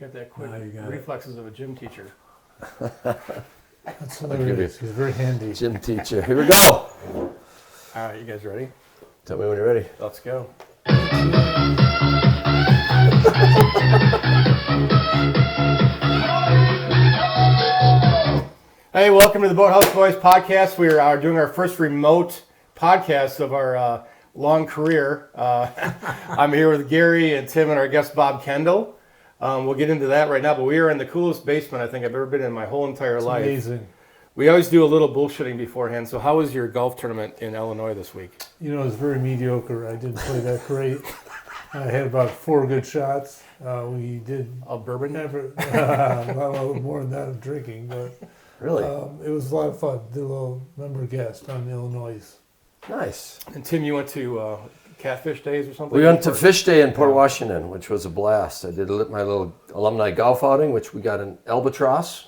got that quick reflexes of a gym teacher. That's hilarious. He's very handy. Gym teacher. Here we go. All right, you guys ready? Tell me when you're ready. Let's go. Hey, welcome to the Boathouse Boys podcast. We are doing our first remote podcast of our long career. I'm here with Gary and Tim and our guest Bob Kendall. We'll get into that right now, but we are in the coolest basement I think I've ever been in my whole entire life. Amazing. We always do a little bullshitting beforehand. So how was your golf tournament in Illinois this week? You know, it was very mediocre. I didn't play that great. I had about 4 good shots. We did... A bourbon? Well, more than that of drinking, but... Really? It was a lot of fun. Did a little member guest on Illinois. Nice. And Tim, you went to Catfish Days or something? We went to Fish Day in Port Washington, which was a blast. I did my little alumni golf outing, which we got an albatross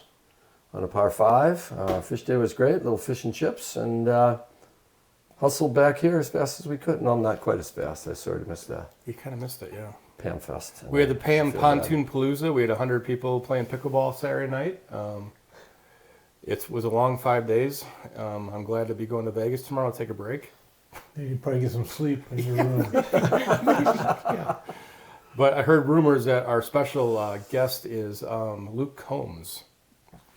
on a par 5. Fish Day was great, little fish and chips, and hustled back here as fast as we could. No, not quite as fast. I sort of missed that. You kind of missed it, yeah. Pam Fest. We had the Pam Pontoon Palooza. We had 100 people playing pickleball Saturday night. It was a long 5 days. I'm glad to be going to Vegas tomorrow. I'll take a break. You could probably get some sleep in your room. Yeah. But I heard rumors that our special guest is Luke Combs.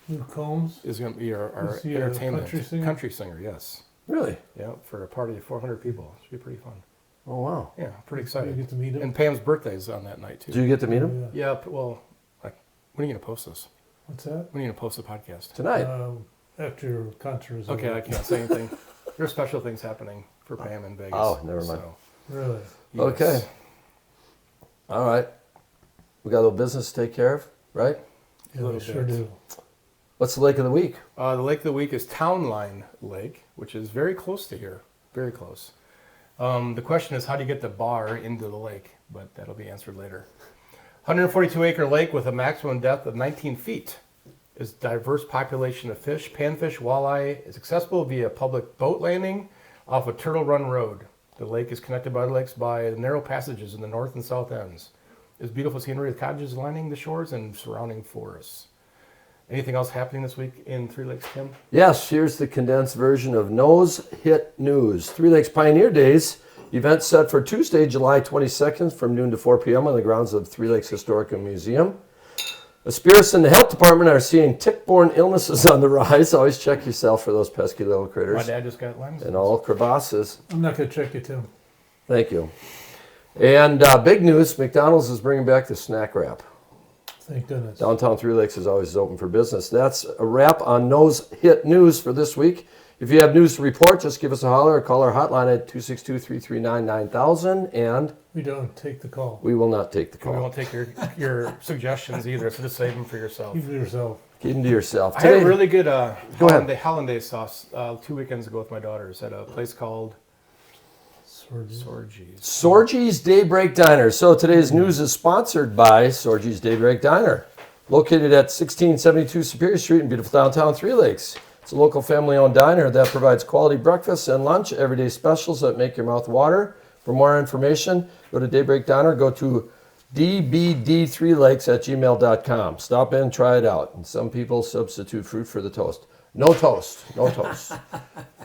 Luke Combs? Is going to be our Is he a entertainment country singer? yes. Really? Yeah, for a party of 400 people. It should be pretty fun. Oh, wow. Yeah, pretty You excited. get to meet him? And Pam's birthday is on that night, too. Did you get to meet him? Yeah, well, when are you going to post this? What's that? When are you going to post the podcast? Tonight. After your concert is Okay, over. I can't say anything. There's special things happening for Pam in Vegas. Oh, never mind. So, Really? yes. Okay. All right. We got a little business to take care of, right? Yeah, little we sure bit. do. What's the lake of the week? The lake of the week is Town Line Lake, which is very close to here. Very close. The question is, how do you get the bar into the lake? But that'll be answered later. 142-acre lake with a maximum depth of 19 feet. Is diverse population of fish. Panfish, walleye is accessible via public boat landing off of Turtle Run Road. The lake is connected by the lakes by narrow passages in the north and south ends. There's beautiful scenery with cottages lining the shores and surrounding forests. Anything else happening this week in Three Lakes, Kim? Yes, here's the condensed version of Nose Hit News. Three Lakes Pioneer Days. Event set for Tuesday, July 22nd from noon to 4 p.m. on the grounds of Three Lakes Historical Museum. The spirits in the health department are seeing tick-borne illnesses on the rise. Always check yourself for those pesky little critters. My dad just got Lyme's. And all crevasses. I'm not going to check you, Tim. Thank you. And big news, McDonald's is bringing back the snack wrap. Thank goodness. Downtown Three Lakes is always open for business. That's a wrap on Nose Hit News for this week. If you have news to report, just give us a holler or call our hotline at 262-339-9000, and We don't take the call. we will not take the We call. won't take your suggestions either, so just save them for yourself. Keep it to yourself. Keep them to yourself. I had a Today- really good Go ahead. hollandaise sauce 2 weekends ago with my daughters at a place called Sorgi's. Sorgi's Daybreak Diner. So today's news is sponsored by Sorgi's Daybreak Diner, located at 1672 Superior Street in beautiful downtown Three Lakes. It's a local family-owned diner that provides quality breakfast and lunch, everyday specials that make your mouth water. For more information, go to Daybreak Diner. Go to dbd3lakes@gmail.com. Stop in, try it out. And some people substitute fruit for the toast. No toast. No toast.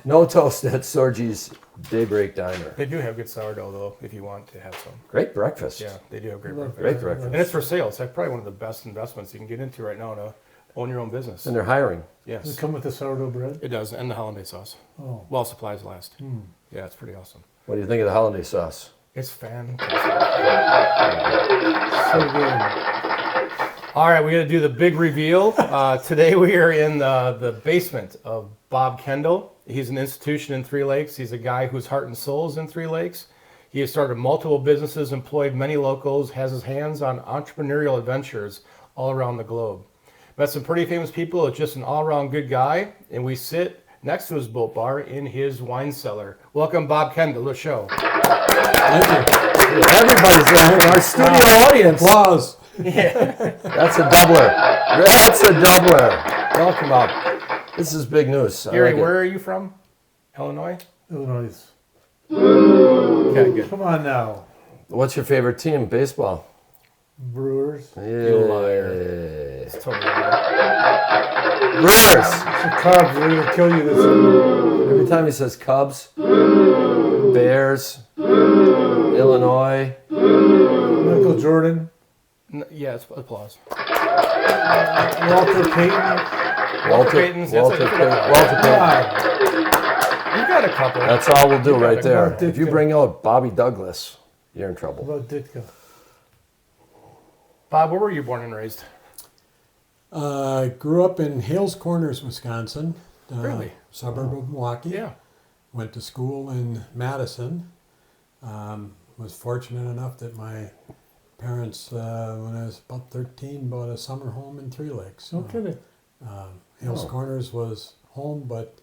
No toast at Sorgi's Daybreak Diner. They do have good sourdough, though, if you want to have some. Great breakfast. Yeah, they do have great Love breakfast. Great breakfast. And it's for sale. It's like probably one of the best investments you can get into right now to own your own business. And they're hiring. Does Yes, it come with the sourdough bread? it does. And the hollandaise sauce. Oh. While supplies last. Yeah, it's pretty awesome. What do you think of the hollandaise sauce? It's fantastic. So good. All right, we're going to do the big reveal. Today we are in the basement of Bob Kendall. He's an institution in Three Lakes. He's a guy whose heart and soul is in Three Lakes. He has started multiple businesses, employed many locals, has his hands on entrepreneurial adventures all around the globe. Met some pretty famous people. It's just an all-around good guy. And we sit next to his boat bar in his wine cellar. Welcome, Bob Kendall, to the show. Thank you. Everybody's laughing. Our studio audience. Applause. That's a doubler. That's a doubler. Welcome up. This is big news. I Gary, like it. where are you from? Illinois? Illinois. Okay, good. Come on now. What's your favorite team? Baseball. Brewers. You liar. Yeah. It's totally right. Brewers. The Cubs are going to kill you this year. Every time he says Cubs, Bears, Illinois. Michael Jordan. Yeah, it's applause. Walter Payton. Walter Payton's. That's Walter a- Payton. Walter Payton. God. You got a couple. That's all we'll do right there. About If you Ditka. bring out Bobby Douglas, you're in What trouble. about Ditka? Bob, where were you born and raised? Grew up in Hales Corners, Wisconsin. Really? Suburb of Milwaukee. Yeah. Went to school in Madison. Was fortunate enough that my parents, when I was about 13, bought a summer home in Three Lakes. No kidding. Hales Oh. Corners was home, but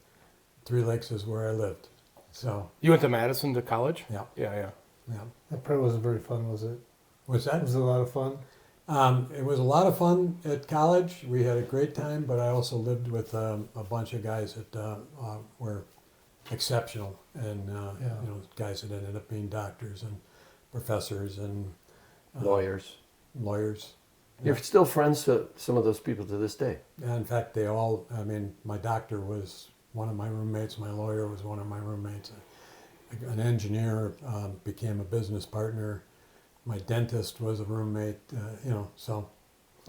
Three Lakes is where I lived. So, You went to Madison to college? yeah, Yeah. yeah. That probably wasn't very fun, was it? Was That that? was a lot of fun. It was a lot of fun at college. We had a great time, but I also lived with a bunch of guys that were exceptional, and Yeah. you know, guys that ended up being doctors and professors and Lawyers. lawyers. You're still friends to some of those people to this day. And in fact, they all. I mean, my doctor was one of my roommates. My lawyer was one of my roommates. An engineer became a business partner. My dentist was a roommate. You know, so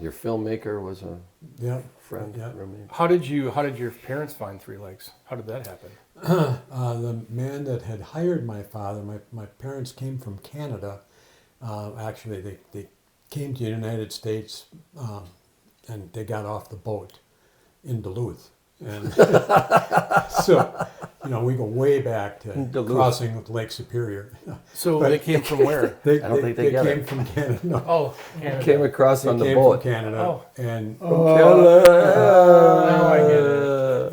Your filmmaker was a yeah. friend, Yeah. roommate. How did your parents find Three Lakes? How did that happen? The man that had hired my father, my parents came from Canada. Actually, they came to the United States and they got off the boat in Duluth. And so, you know, we go way back to Duluth. crossing of Lake Superior. So But- they came from where? They, I don't think they get came it. from Canada. No, Oh, Canada. Came across they on the came boat. from Canada. Oh. And Now I get it.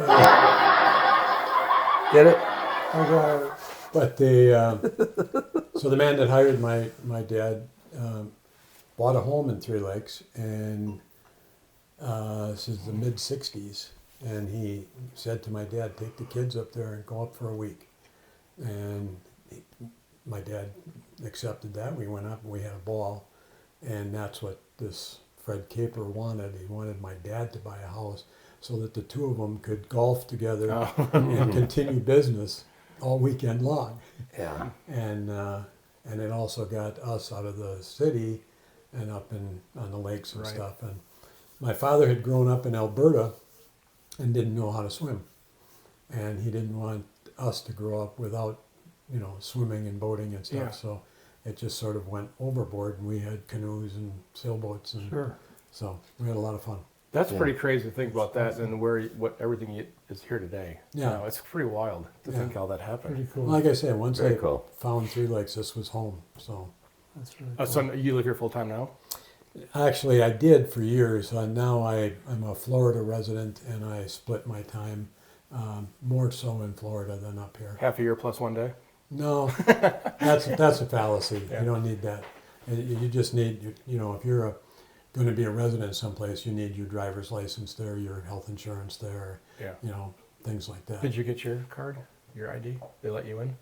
Get it? I got it. But they, so the man that hired my dad bought a home in Three Lakes, and this is the mid '60s, and he said to my dad, "Take the kids up there and go up for a week." And my dad accepted that. We went up and we had a ball, and that's what this Fred Caper wanted. He wanted my dad to buy a house so that the two of them could golf together Oh. and continue business all weekend long. Yeah. And it also got us out of the city and up on the lakes and Right. stuff. And my father had grown up in Alberta and didn't know how to swim, and he didn't want us to grow up without, you know, swimming and boating and stuff. Yeah. So it just sort of went overboard, and we had canoes and sailboats, and Sure. so we had a lot of fun. That's Yeah. pretty crazy to think about that and what everything is here today. Yeah. You know, it's pretty wild to Yeah. think how that happened. Pretty cool. Like I said, once Very I cool. found Three Lakes, this was home. So That's really cool. So you live here full time now? actually, I did for years. Now I'm a Florida resident, and I split my time more so in Florida than up here. Half a year plus 1 day? No, that's a fallacy. Yeah. You don't need that. You just need, you know, if you're going to be a resident someplace, you need your driver's license there, your health insurance there, Yeah. you know, things like that. Did you get your card, your ID? They let you in?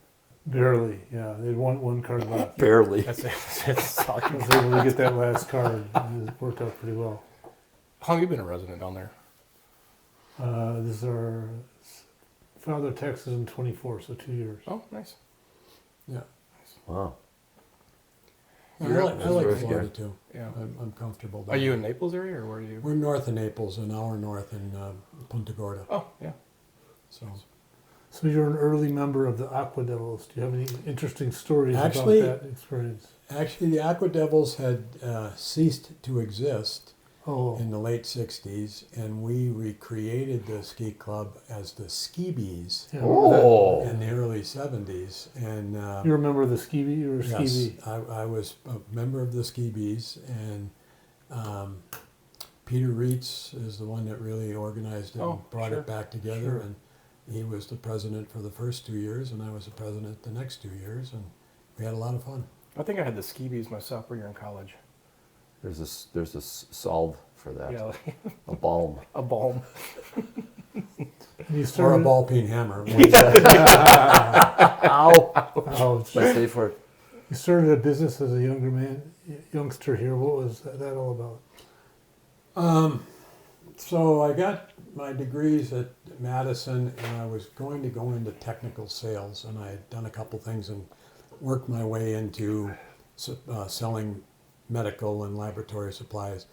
Barely, yeah. They had one card left. Barely. That's it. That's all I you was able to get that last card. And it worked out pretty well. How long have you been a resident down there? This is our father Texas in 24, so 2 years. Oh, nice. Yeah. Wow. I You're like, up I like north, Florida yeah. too. Yeah. I'm comfortable. Are down you there. in Naples area or where are you? We're north of Naples, an hour north in Punta Gorda. Oh, yeah. So So you're an early member of the Aqua Devils. Do you have any interesting stories Actually- about that experience? actually, the Aqua Devils had ceased to exist Oh, in the late 60s, and we recreated the ski club as the Ski Bees yeah. Oh. in the early 70s. And You remember the Ski Bee or Ski yes, Bee? I was a member of the Ski Bees, and Peter Reitz is the one that really organized it Oh, and brought sure, it back together. sure. And he was the president for the first 2 years, and I was the president the next 2 years, and we had a lot of fun. I think I had the ski bees my sophomore year in college. There's a solve for that. Yeah, A balm. a balm. And you Or a started, ball peen hammer. Ow. Ouch. My safe word. You started a business as a youngster here. What was that all about? So I got my degrees at Madison, and I was going to go into technical sales, and I had done a couple things and worked my way into selling medical and laboratory supplies.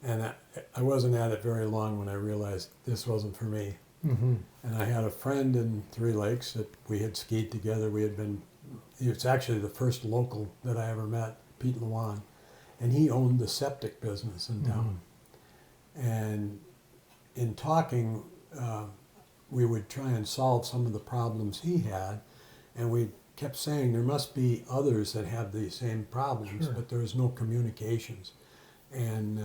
And I wasn't at it very long when I realized this wasn't for me. Mm-hmm. And I had a friend in Three Lakes that we had skied together. It's actually the first local that I ever met, Pete Lewan, and he owned the septic business in town. And in talking, we would try and solve some of the problems he had, and we kept saying there must be others that have the same problems, Sure. but there was no communications. And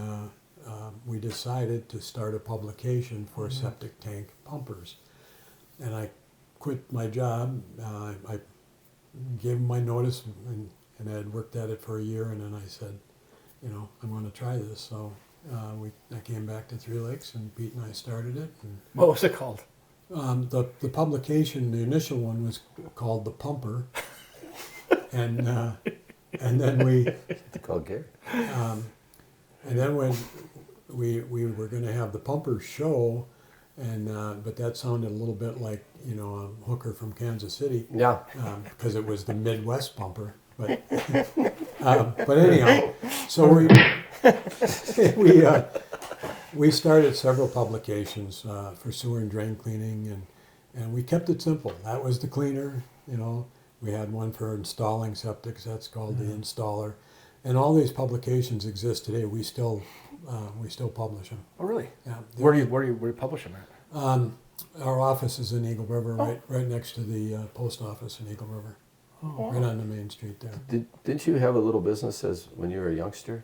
we decided to start a publication for septic tank pumpers. And I quit my job. I gave him my notice, and I had worked at it for a year, and then I said, I'm going to try this. So I came back to Three Lakes, and Pete and I started it. And, What was it called? the publication, the initial one was called The Pumper, and then we Called Gary. and then when we were going to have the Pumper show, and but that sounded a little bit like a hooker from Kansas City, Yeah. because it was the Midwest Pumper. But but anyhow, so we started several publications for sewer and drain cleaning, and we kept it simple. That was the cleaner, We had one for installing septics. That's called the Installer, and all these publications exist today. We still publish them. Oh, really? Yeah. Where do you publish them at? Our office is in Eagle River, right next to the post office in Eagle River, right on the main street there. Didn't you have a little business when you were a youngster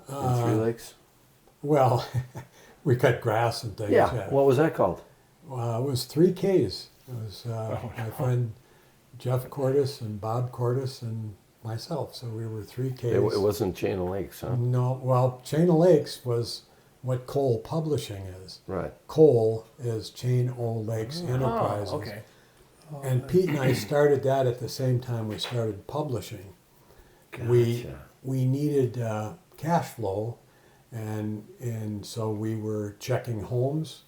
in Three Lakes? Well, we cut grass and things. Yeah. What was that called? It was 3Ks. It was my friend Jeff Cordis and Bob Cordis and myself. So we were 3Ks. It wasn't Chain of Lakes, huh? No, well, Chain of Lakes was what Cole Publishing is. Right. Cole is Chain O Lakes Enterprises. Oh, okay. And Pete and I started that at the same time we started publishing. Gotcha. We needed cash flow, and so we were checking homes.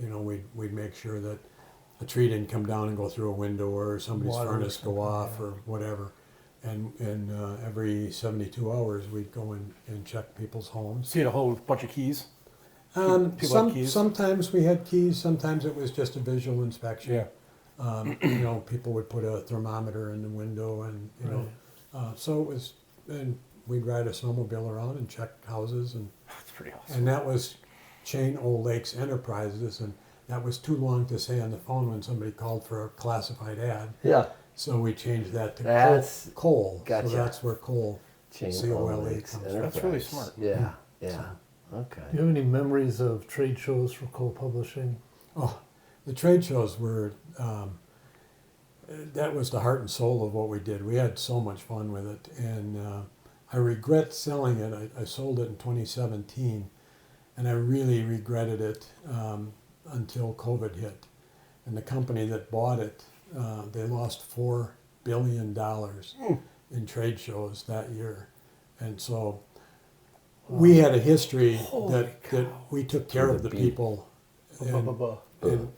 We'd make sure that a tree didn't come down and go through a window, or somebody's Water furnace go off, yeah. or whatever. And every 72 hours we'd go and check people's homes. See a whole bunch of keys. People have keys? Sometimes we had keys. Sometimes it was just a visual inspection. Yeah. People would put a thermometer in the window, and so it was. And we'd ride a snowmobile around and check houses, and That's pretty awesome. and that was Chain O Lakes Enterprises, and that was too long to say on the phone when somebody called for a classified ad. Yeah. So we changed that to That's- Cole. gotcha. So that's where Cole. Chain COLE of Lakes comes from. Enterprise. That's really smart. Yeah. Yeah. Okay. Do you have any memories of trade shows for Cole Publishing? Oh, the trade shows were. That was the heart and soul of what we did. We had so much fun with it, and I regret selling it. I sold it in 2017, and I really regretted it until COVID hit. And the company that bought it, they lost $4 billion in trade shows that year. And so we had a history that we took care of the people. And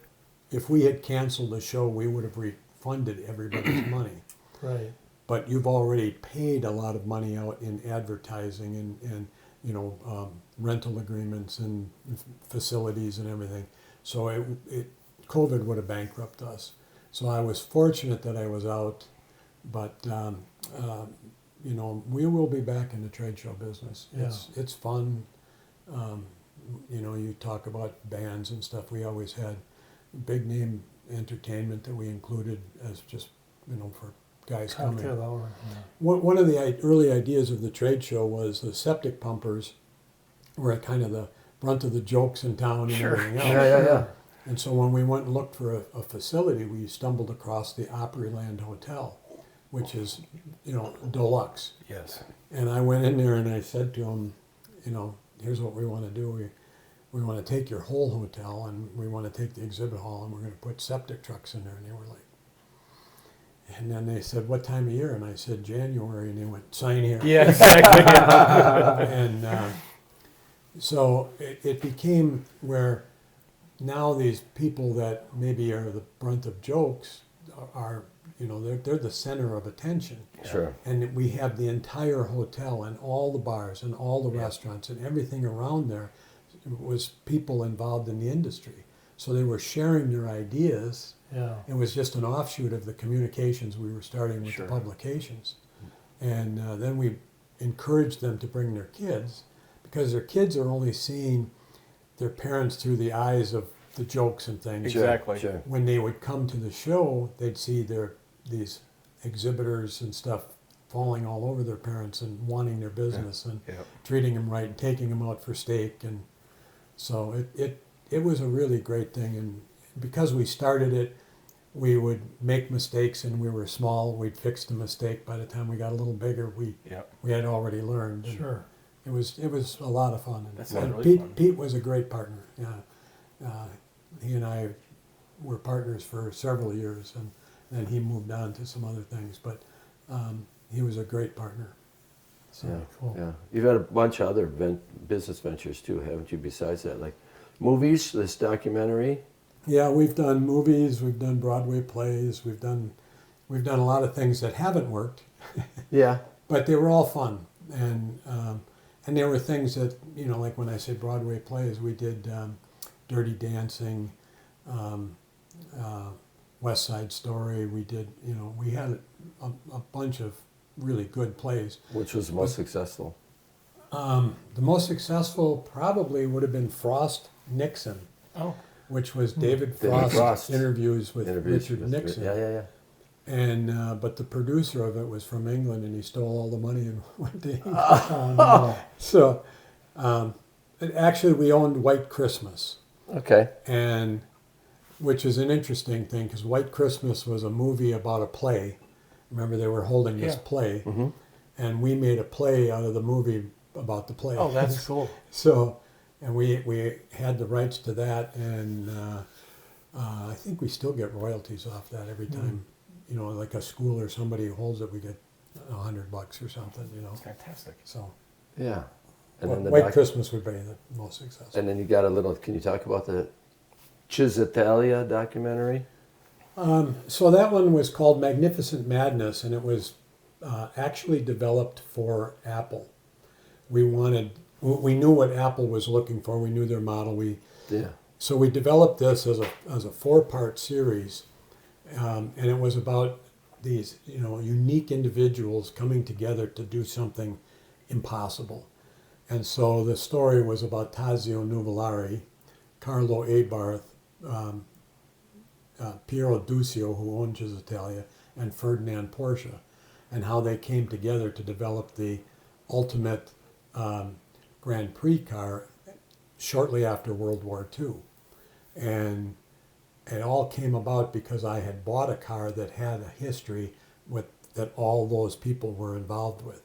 if we had canceled the show, we would have refunded everybody's money. Right. But you've already paid a lot of money out in advertising and rental agreements and facilities and everything. So COVID would have bankrupted us. So I was fortunate that I was out, but we will be back in the trade show business. Yeah. It's fun. You talk about bands and stuff. We always had big name entertainment that we included as just for guys coming. Cocktail hour. Yeah. One of the early ideas of the trade show was the septic pumpers were kind of the brunt of the jokes in town and everything else. Yeah. And so when we went and looked for a facility, we stumbled across the Opryland Hotel, which is, deluxe. Yes. And I went in there and I said to him, here's what we want to do. We want to take your whole hotel, and we want to take the exhibit hall, and we're going to put septic trucks in there. And they were like, And then they said, what time of year? And I said, January. And they went, sign here. Yeah, exactly. And so it became where now these people that maybe are the brunt of jokes are they're the center of attention. Sure. And we have the entire hotel and all the bars and all the restaurants and everything around there was people involved in the industry. So they were sharing their ideas. Yeah. It was just an offshoot of the communications we were starting with Sure. the publications. And then we encouraged them to bring their kids, because their kids are only seeing their parents through the eyes of the jokes and things. Exactly. Sure. When they would come to the show, they'd see these exhibitors and stuff falling all over their parents and wanting their business and Yeah. treating them right and taking them out for steak. And so it was a really great thing. And because we started it, we would make mistakes, and we were small. We'd fix the mistake. By the time we got a little bigger, we had already learned. And Sure. it was a lot of fun. That And sounds really Pete, fun. Pete was a great partner. Yeah, he and I were partners for several years, and then he moved on to some other things. But he was a great partner. So Yeah. Cool. Yeah. You've had a bunch of other business ventures too, haven't you? Besides that, like movies, this documentary. yeah, we've done movies, we've done Broadway plays, we've done a lot of things that haven't worked, Yeah. but they were all fun. And there were things that, like when I say Broadway plays, we did Dirty Dancing, West Side Story. We did, we had a bunch of really good plays. Which was the most successful? The most successful probably would have been Frost Nixon, Oh. which was David David Frost, Frost. interviews with Interviews Richard with- Nixon. Yeah. And but the producer of it was from England, and he stole all the money and went to England. So actually, we owned White Christmas, Okay. and which is an interesting thing, because White Christmas was a movie about a play. Remember, they were holding this Yeah. play, Mm-hmm. and we made a play out of the movie about the play. Oh, that's cool. So, and we had the rights to that, and I think we still get royalties off that every time. Like a school or somebody who holds it, we get $100 or something. That's fantastic. So, Yeah. And then the White Christmas would be the most successful. And then you got a little. Can you talk about the Chisitalia documentary? So that one was called Magnificent Madness, and it was actually developed for Apple. We knew what Apple was looking for. We knew their model. Yeah. So we developed this as a 4-part series, and it was about these unique individuals coming together to do something impossible. And so the story was about Tazio Nuvolari, Carlo Abarth, Piero Duccio, who owned Gisitalia, and Ferdinand Porsche, and how they came together to develop the ultimate Grand Prix car shortly after World War II. And it all came about because I had bought a car that had a history that all those people were involved with.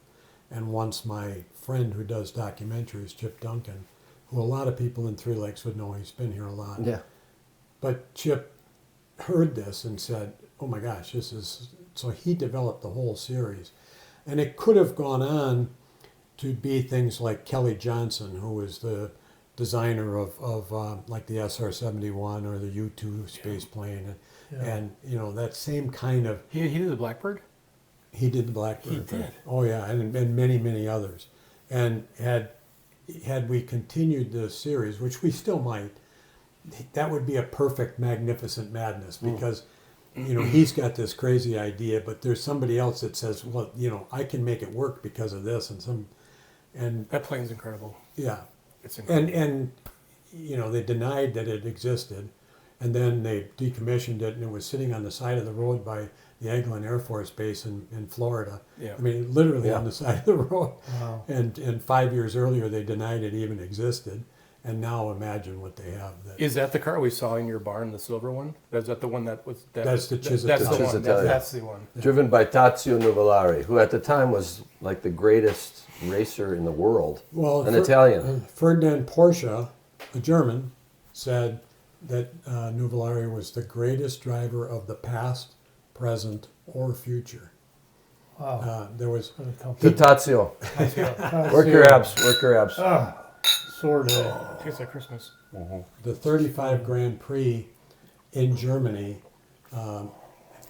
And once my friend who does documentaries, Chip Duncan, who a lot of people in Three Lakes would know, he's been here a lot. Yeah. But Chip heard this and said, oh my gosh, this is... So he developed the whole series. And it could have gone on to be things like Kelly Johnson, who was the designer of like the SR-71 or the U-2 space plane. And that same kind of... He did the Blackbird? He did the Blackbird. He did. Oh yeah, and many, many others. And had we continued the series, which we still might, that would be a perfect Magnificent Madness, because he's got this crazy idea, but there's somebody else that says, well, I can make it work because of this, and That plane's incredible. yeah, It's incredible. and they denied that it existed, and then they decommissioned it, and it was sitting on the side of the road by the Eglin Air Force Base in Florida. Yeah. I mean, literally Yeah. on the side of the road. Wow. And 5 years earlier, they denied it even existed. And now imagine what they have. Is that the car we saw in your barn, the silver one? Is that the one that was... That's the That's the Chisitalia. one. Chisitalia. That's the one. Driven by Tazio Nuvolari, who at the time was like the greatest racer in the world. Well, An Italian. Ferdinand Porsche, a German, said that Nuvolari was the greatest driver of the past, present, or future. Wow. There was What a company. Tazio. Work your abs. Work your abs. Sort of. Tastes like Christmas. the 35 Grand Prix in Germany.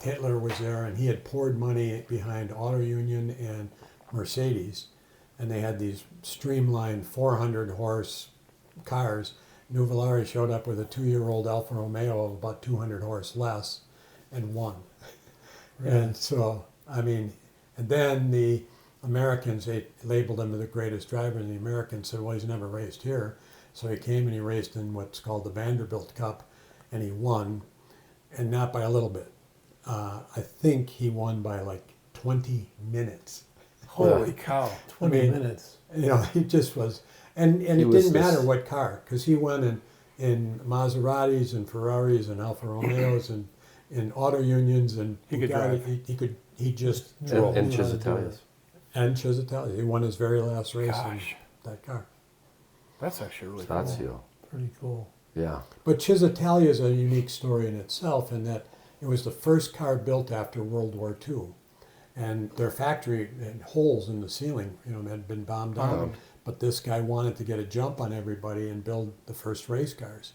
Hitler was there, and he had poured money behind Auto Union and Mercedes, and they had these streamlined 400 horse cars. Nuvolari showed up with a 2-year-old Alfa Romeo of about 200 horse less and won. And so, I mean, and then the Americans, they labeled him the greatest driver, and the Americans said, well, he's never raced here. So he came and he raced in what's called the Vanderbilt Cup, and he won, and not by a little bit. I think he won by like 20 minutes. Holy cow. 20 minutes. You know, he just was, and it didn't matter what car, because he won in Maseratis and Ferraris and Alfa Romeos and in Auto Unions, and He could drive. he just And drove. Chisitalias. And Chisitali. He won his very last race Gosh. in that car. That's actually really cool. Tazio. Pretty cool. Yeah. But Chisitalia is a unique story in itself, in that it was the first car built after World War II. And their factory had holes in the ceiling, you know, had been bombed out. But this guy wanted to get a jump on everybody and build the first race cars.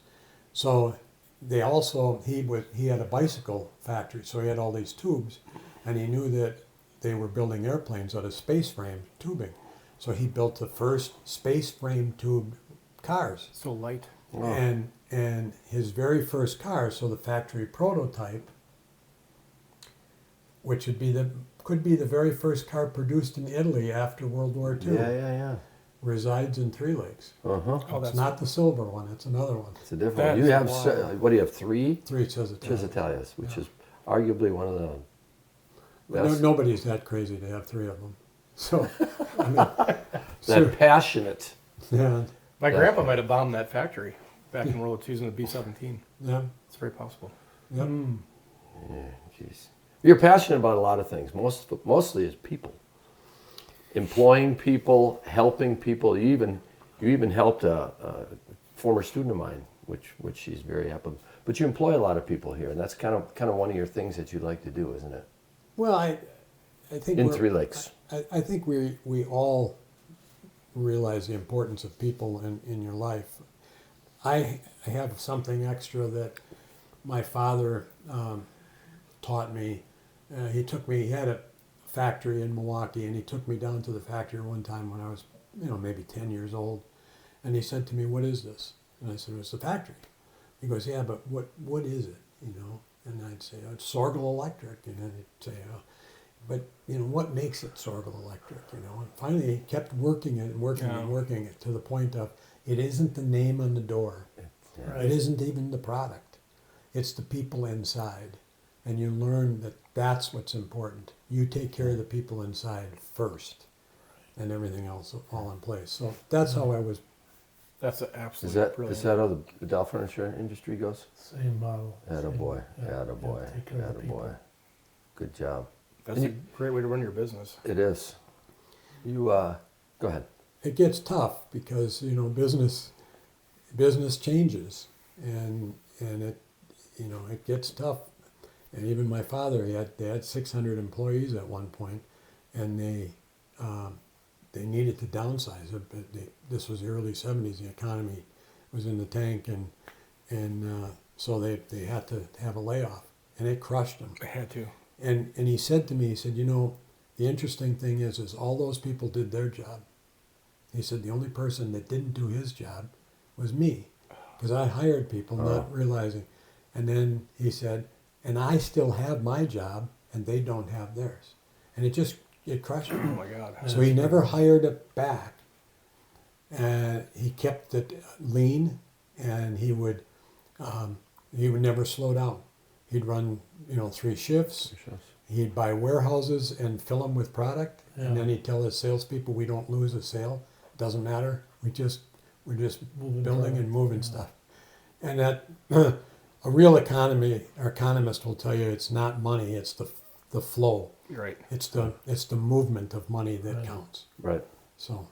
So they also, he had a bicycle factory, so he had all these tubes, and he knew that they were building airplanes out of space frame tubing. So he built the first space frame tube cars. So light. Wow. And his very first car, so the factory prototype, which could be the very first car produced in Italy after World War II, Yeah. resides in Three Lakes. Uh-huh. Oh, It's that's not the silver one; it's another one. It's a different That one. You is have, wild. what do you have, 3 Three Chisitalias. Chisitalias, which is arguably one of the best. Nobody's that crazy to have 3 of them. So, I mean, That so, passionate. yeah, My Yeah. grandpa might have bombed that factory back in World War II using the B-17. yeah, It's very possible. yeah. Yeah, jeez. You're passionate about a lot of things. Mostly is people. Employing people, helping people. You even helped a former student of mine, which she's very happy. But you employ a lot of people here, and that's kind of one of your things that you'd like to do, isn't it? Well, I think In we're- Three Lakes. I think we all realize the importance of people in your life. I have something extra that my father taught me. He had a factory in Milwaukee, and he took me down to the factory one time when I was, maybe 10 years old. And he said to me, "What is this?" And I said, "It's the factory." He goes, "Yeah, but what is it?" And I'd say, "Oh, it's Sorgel Electric." And then he'd say, "But what makes it Sorgel Electric?" And finally, he kept working it and working Yeah. and working it to the point of it isn't the name on the door. Yeah. It isn't even the product. It's the people inside. And you learn that that's what's important. You take care of the people inside first, and everything else will fall in place. So that's how I was. That's an Is absolute brilliant. that how the doll furniture industry goes? Same model. Attaboy. Same- yeah, Attaboy. yeah, take care of the people. Attaboy. Good job. That's a great way to run your business. It is. You go ahead. It gets tough because business changes, and it gets tough. And even my father, they had 600 employees at one point, and they needed to downsize it. But this was the early 70s. The economy was in the tank, and so they had to have a layoff, and it crushed them. I had to. And he said to me, he said, the interesting thing is all those people did their job. He said the only person that didn't do his job was me, because I hired people not realizing. And then he said, and I still have my job, and they don't have theirs. And it crushed Oh him. my God. So he never hired it back. And he kept it lean, and he would never slow down. He'd run, 3 shifts. He'd buy warehouses and fill them with product, and then he'd tell his salespeople, "We don't lose a sale. Doesn't matter. we're just Moving building product. and moving stuff." And that a real economist will tell you it's not money; it's the flow. You're right. It's the movement of money that Right. counts. Right. So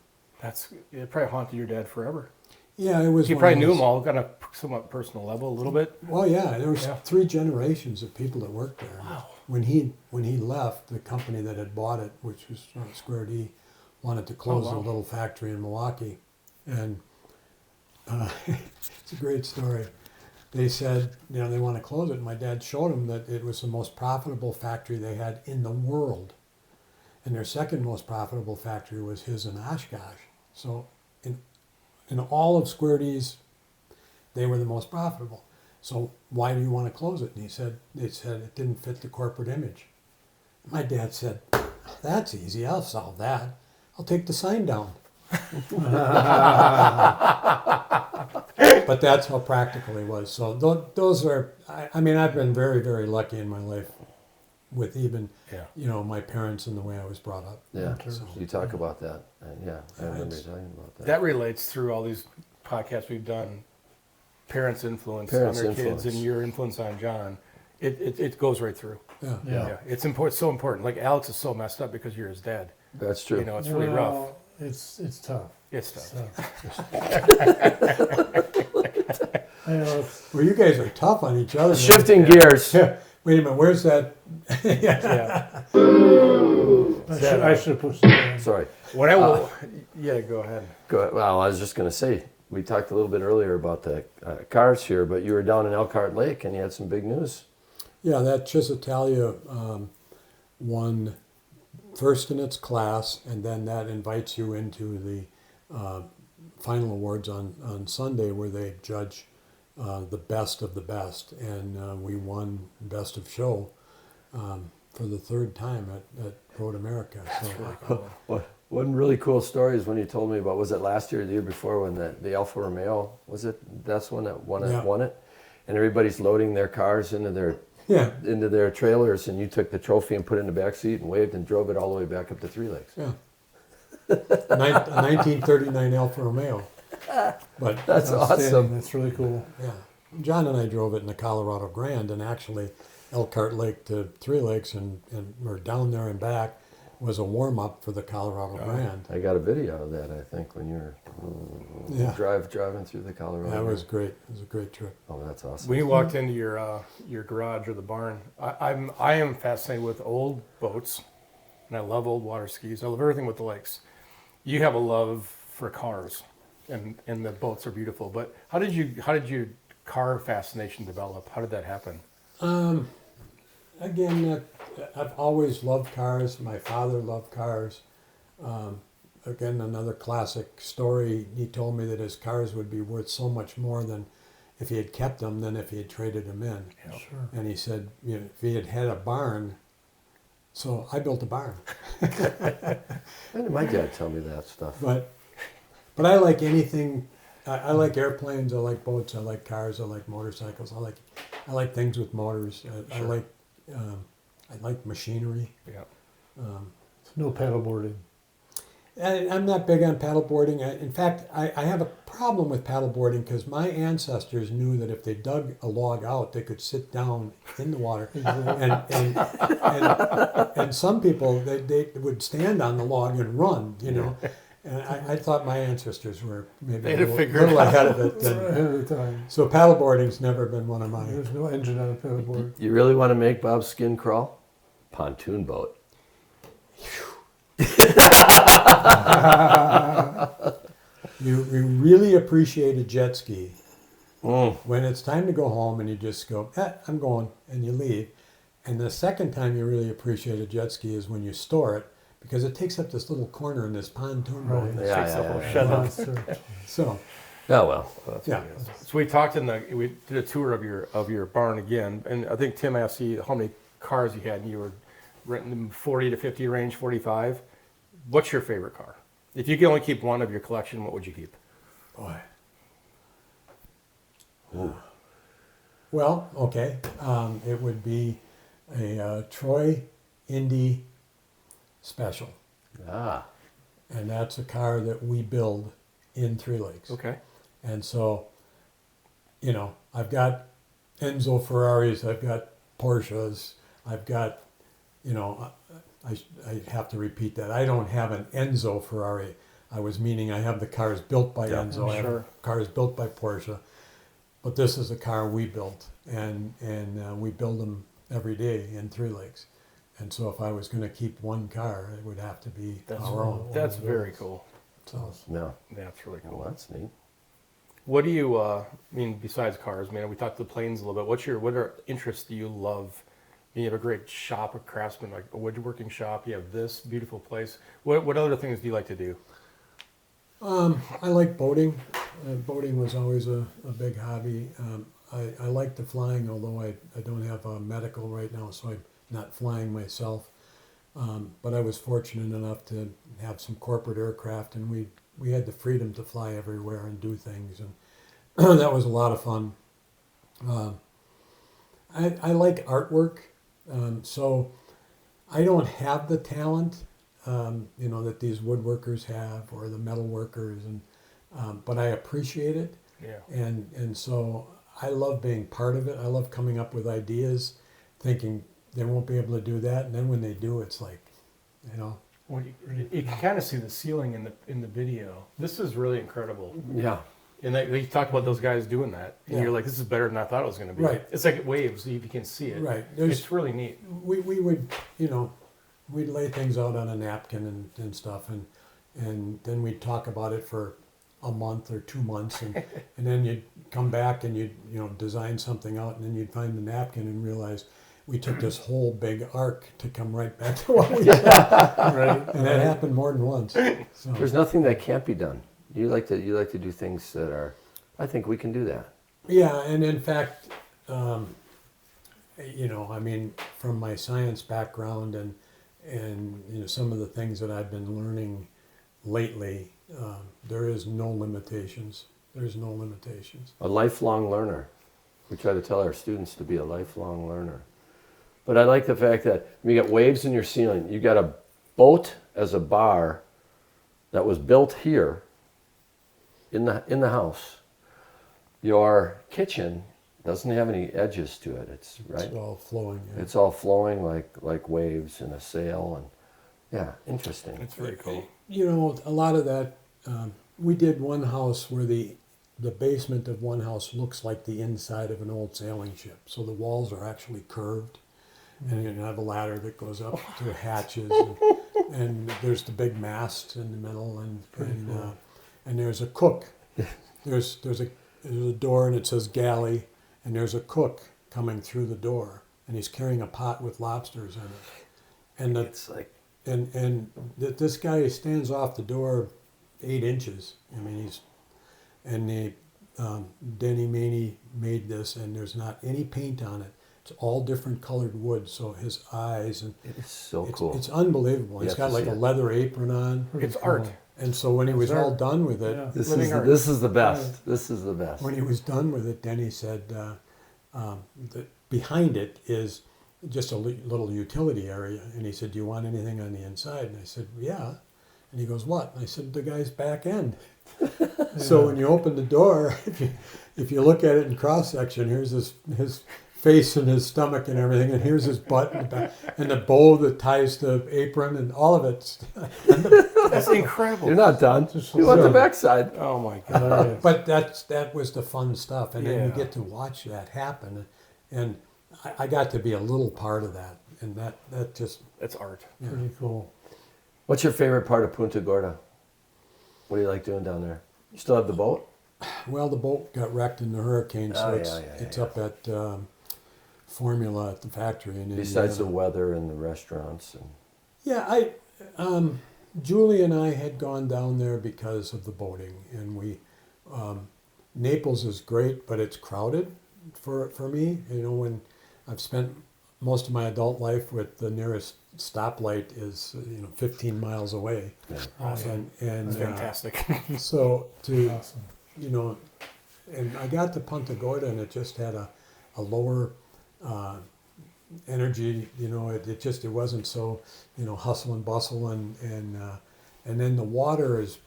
It probably haunted your dad forever. yeah, it was. You one probably of knew those- them all on a somewhat personal level, a little bit. Well, yeah, there was Yeah. 3 generations of people that worked there. Wow. when he left, the company that had bought it, which was Square D, wanted to close wow. a little factory in Milwaukee, and it's a great story. They said, they want to close it. And my dad showed them that it was the most profitable factory they had in the world, and their second most profitable factory was his in Oshkosh. So, in all of Square D's, they were the most profitable. So why do you want to close it? And they said it didn't fit the corporate image. My dad said, that's easy, I'll solve that. I'll take the sign down. But that's how practical he was. So those are, I mean, I've been very, very lucky in my life with even, my parents and the way I was brought up. Yeah, So, you talk about that. I remember talking about that. That relates through all these podcasts we've done. Parents' influence Parents' on their influence. kids and your influence on John. It goes right through. Yeah. Yeah. It's important. So important. Like Alex is so messed up because you're his dad. That's true. It's really rough. Well, it's tough. It's tough. I know it's, Well, you guys are tough on each other. man. Shifting gears. Wait a minute, where's that? Yeah. I should have pushed it down. Sorry. When I will. Yeah. Go ahead. Well, I was just going to say, we talked a little bit earlier about the cars here, but you were down in Elkhart Lake and you had some big news. Yeah, that Chisitalia won first in its class, and then that invites you into the final awards on Sunday, where they judge the best of the best, and we won Best of Show for the third time at Road America. So, Really cool. One really cool story is when you told me about, was it last year or the year before, when the Alfa Romeo, was it, that's one that won it? And everybody's loading their cars into their trailers, and you took the trophy and put it in the back seat and waved and drove it all the way back up to Three Lakes. Yeah. A 1939 Alfa Romeo. But That's outstanding. awesome. That's really cool. yeah, John and I drove it in the Colorado Grand, and actually Elkhart Lake to Three Lakes and we're down there and back was a warm-up for the Colorado Grand. I got a video of that, I think, when you were driving through the Colorado. That was great. It was a great trip. Oh, that's awesome. When you walked into your garage or the barn, I am fascinated with old boats, and I love old water skis. I love everything with the lakes. You have a love for cars, and the boats are beautiful. But how did your car fascination develop? How did that happen? Again, I've always loved cars. My father loved cars. Again, another classic story. He told me that his cars would be worth so much more than if he had kept them than if he had traded them in. Yeah. Sure. And he said, if he had had a barn, so I built a barn. When did my dad tell me that stuff? But I like anything. I like airplanes. I like boats. I like cars. I like motorcycles. I like things with motors. I like machinery. Yeah. No paddleboarding. I'm not big on paddleboarding. In fact, I have a problem with paddleboarding because my ancestors knew that if they dug a log out, they could sit down in the water. and some people, they would stand on the log and run, And I thought my ancestors were maybe a little ahead of it. Ahead of the time. So paddleboarding's never been one of mine. There's no engine on a paddleboard. You really want to make Bob's skin crawl? Pontoon boat. You really appreciate a jet ski Mm. when it's time to go home and you just go, I'm going, and you leave. And the second time you really appreciate a jet ski is when you store it, because it takes up this little corner in this pontoon boat. Right. Yeah, Takes the whole yeah. shed up. Monster. So, Oh, well. yeah. So we talked we did a tour of your barn again, and I think Tim asked you how many cars you had, and you were renting them 40 to 50 range, 45. What's your favorite car? If you could only keep one of your collection, what would you keep? Boy. Well, okay. It would be a Troy Indy Special. Ah. And that's a car that we build in Three Lakes. Okay. And so, I've got Enzo Ferraris, I've got Porsches, I've got, I have to repeat that. I don't have an Enzo Ferrari. I was meaning I have the cars built by Enzo, I have sure. cars built by Porsche. But this is a car we built, and we build them every day in Three Lakes. And so if I was going to keep one car, it would have to be our own. That's very cool. So, Yeah. Yeah, it's really Well, cool. that's neat. What do you, besides cars, man, we talked the planes a little bit. What are interests do you love? You have a great shop, a craftsman, like a woodworking shop. You have this beautiful place. What other things do you like to do? I like boating. Boating was always a big hobby. I like the flying, although I don't have a medical right now, so I'm not flying myself. But I was fortunate enough to have some corporate aircraft, and we had the freedom to fly everywhere and do things, and that was a lot of fun. I like artwork, so I don't have the talent, that these woodworkers have or the metal workers, but I appreciate it, Yeah. and so I love being part of it. I love coming up with ideas, thinking they won't be able to do that, and then when they do, it's like, Well, you can kind of see the ceiling in the video. This is really incredible. Yeah. And they talked about those guys doing that, and Yeah. you're like, this is better than I thought it was going to be. Right. It's like waves. You can see it. right. It's really neat. We would, we'd lay things out on a napkin and stuff, and then we'd talk about it for a month or 2 months, and then you'd come back and you'd design something out, and then you'd find the napkin and realize we took this whole big arc to come right back to what we did. Right. And that happened more than once. So, There's nothing that can't be done. You like to do things that are. I think we can do that. yeah, and in fact, from my science background and some of the things that I've been learning lately, there is no limitations. There's no limitations. A lifelong learner. We try to tell our students to be a lifelong learner. But I like the fact that you got waves in your ceiling. You got a boat as a bar that was built here in the house. Your kitchen doesn't have any edges to it. It's right. It's all flowing. Yeah. It's all flowing like waves in a sail, and yeah, interesting. It's very cool. A lot of that. We did one house where the basement of one house looks like the inside of an old sailing ship. So the walls are actually curved, and you have a ladder that goes up to hatches, and there's the big mast in the middle, and there's a cook. There's a door, and it says galley, and there's a cook coming through the door, and he's carrying a pot with lobsters in it, and It's like this guy stands off the door 8 inches. I mean, Denny Maney made this, and there's not any paint on it. It's all different colored wood, so his eyes, and it is so it's, cool. it's unbelievable. You He's have got to like see a it. leather apron on, It's art. and so when he was It's all art. done with it, Yeah. Living art. This is the best. This is the best. when he was done with it, Denny said that behind it is just a little utility area, and he said, "Do you want anything on the inside?" And I said, "Yeah." And he goes, "What?" And I said, "The guy's back end." So when you open the door, if you look at it in cross section, here's his face and his stomach and everything, and here's his butt and the back, and the bow that ties the apron and all of it. That's incredible. You're not done. Just You want the so- backside. Oh my god. But that was the fun stuff, and then you Yeah. get to watch that happen, and I got to be a little part of that, and that just That's art. Pretty cool. What's your favorite part of Punta Gorda? What do you like doing down there? You still have the boat? well, the boat got wrecked in the hurricane, so Oh, it's up at Formula at the factory in Besides the Indiana. weather and the restaurants and Yeah, Julie and I had gone down there because of the boating, and Naples is great, but it's crowded for me. When I've spent most of my adult life with the nearest stoplight is 15 miles away, Awesome. and That's fantastic. so to Awesome. and I got to Punta Gorda, and it just had a lower energy. It wasn't so hustle and bustle, and then the water is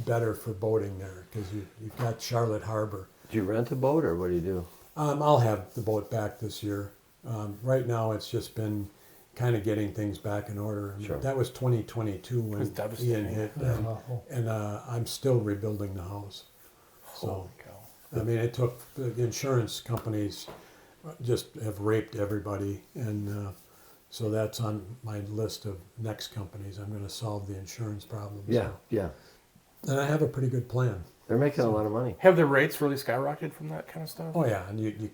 better for boating there because you've got Charlotte Harbor. do you rent a boat or what do you do? I'll have the boat back this year. Right now, it's just been kind of getting things back in order. Sure. That was 2022 when It was Ian devastating. hit, Yeah, awful. and I'm still rebuilding the house. So. Holy cow. I mean, it took the insurance companies just have raped everybody, and so that's on my list of next companies. I'm going to solve the insurance problem. Yeah, So. yeah. And I have a pretty good plan. They're making a lot of money. Have the rates really skyrocketed from that kind of stuff? Oh yeah, and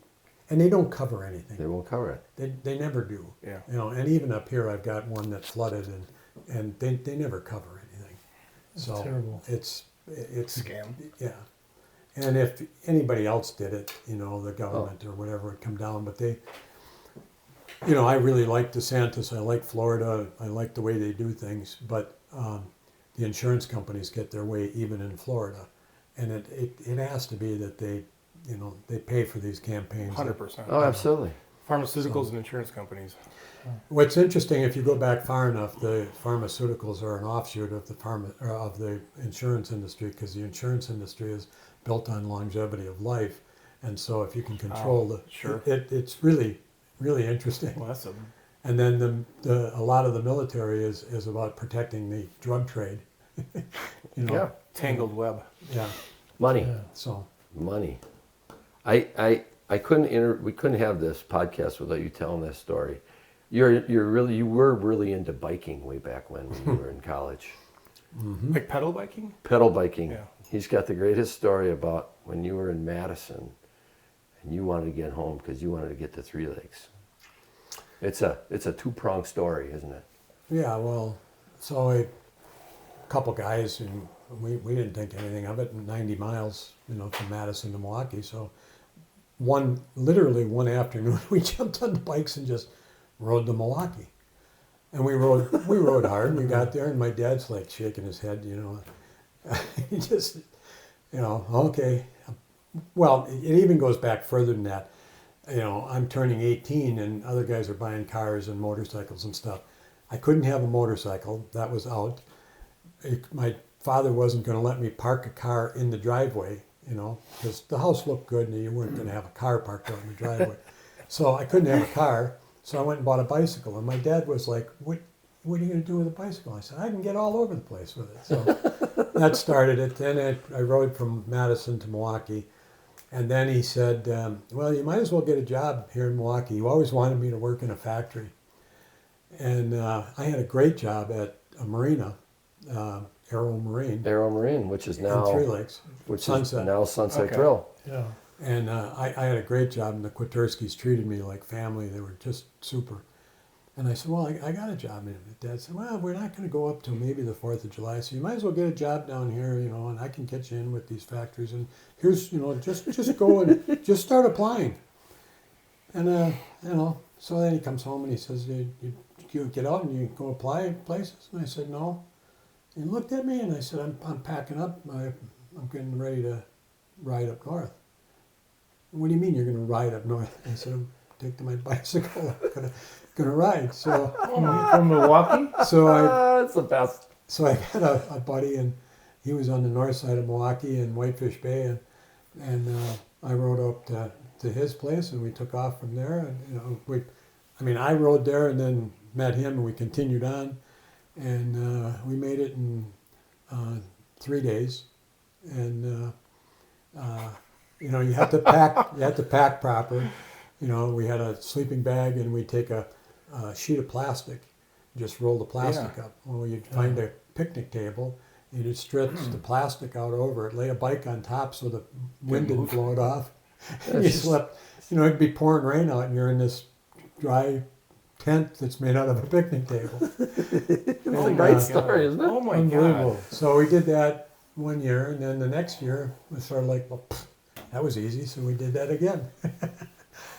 and they don't cover anything. They won't cover it. They never do. Yeah. You know, and even up here, I've got one that flooded, and they never cover anything. So terrible. It's Scam. Yeah. And if anybody else did it, you know, the government or whatever would come down, but they, you know, I really like DeSantis. I like Florida. I like the way they do things, but the insurance companies get their way even in Florida, and it has to be that they, you know, they pay for these campaigns. 100%. Oh, absolutely. Pharmaceuticals and insurance companies. What's interesting, if you go back far enough, the pharmaceuticals are an offshoot of the insurance industry, because the insurance industry is built on longevity of life, and so if you can control sure. it's really interesting. Well, that's a And then a lot of the military is about protecting the drug trade. You know, Yeah. tangled web. yeah. Money. Yeah. So Money. I couldn't we couldn't have this podcast without you telling that story. You were really into biking way back when you were in college. Like pedal biking? Pedal biking. Yeah. He's got the greatest story about when you were in Madison and you wanted to get home because you wanted to get to Three Lakes. It's a two-pronged story, isn't it? yeah, well, so a couple guys, and we didn't think anything of it. 90 miles, you know, from Madison to Milwaukee. So literally one afternoon, we jumped on the bikes and just rode to Milwaukee. And we rode hard. We got there, and my dad's like shaking his head, you know. He just, you know, okay. Well, it even goes back further than that. You know, I'm turning 18, and other guys are buying cars and motorcycles and stuff. I couldn't have a motorcycle. That was out. My father wasn't going to let me park a car in the driveway, you know, because the house looked good, and you weren't going to have a car parked out in the driveway. So I couldn't have a car. So I went and bought a bicycle, and my dad was like, what are you going to do with a bicycle? I said, I can get all over the place with it. So that started it. Then I rode from Madison to Milwaukee. And then he said, well, you might as well get a job here in Milwaukee. You always wanted me to work in a factory. And I had a great job at a marina, Aero Marine, which is in now Three Lakes. which Sunset. is now Sunset Okay. Grill. Yeah. And I had a great job, and the Kwiatkowskis treated me like family. They were just super. And I said, well, I got a job. And Dad said, well, we're not going to go up till maybe the 4th of July, so you might as well get a job down here, you know, and I can get you in with these factories. And here's, you know, just go and just start applying. And, you know, so then he comes home and he says, you get out and you go apply places? And I said, no. And he looked at me and I said, I'm packing up. I'm getting ready to ride up north. What do you mean you're going to ride up north? I said, I'm taking my bicycle. I'm gonna ride. So From Milwaukee? That's the best. So I had a buddy, and he was on the north side of Milwaukee in Whitefish Bay, and I rode up to his place, and we took off from there. And you know, I rode there and then met him, and we continued on, and we made it in 3 days, and you know, you have to pack proper. You know, we had a sleeping bag, and we'd take a sheet of plastic, just roll the plastic up. Well, you'd find a picnic table, and you'd stretch the plastic out over it, lay a bike on top so the wind didn't blow it off. And you slept, you know, it'd be pouring rain out, and you're in this dry tent that's made out of a picnic table. It's a great story, isn't it? Oh my Unbelievable. God. So we did that 1 year, and then the next year was sort of like, well, that was easy, so we did that again.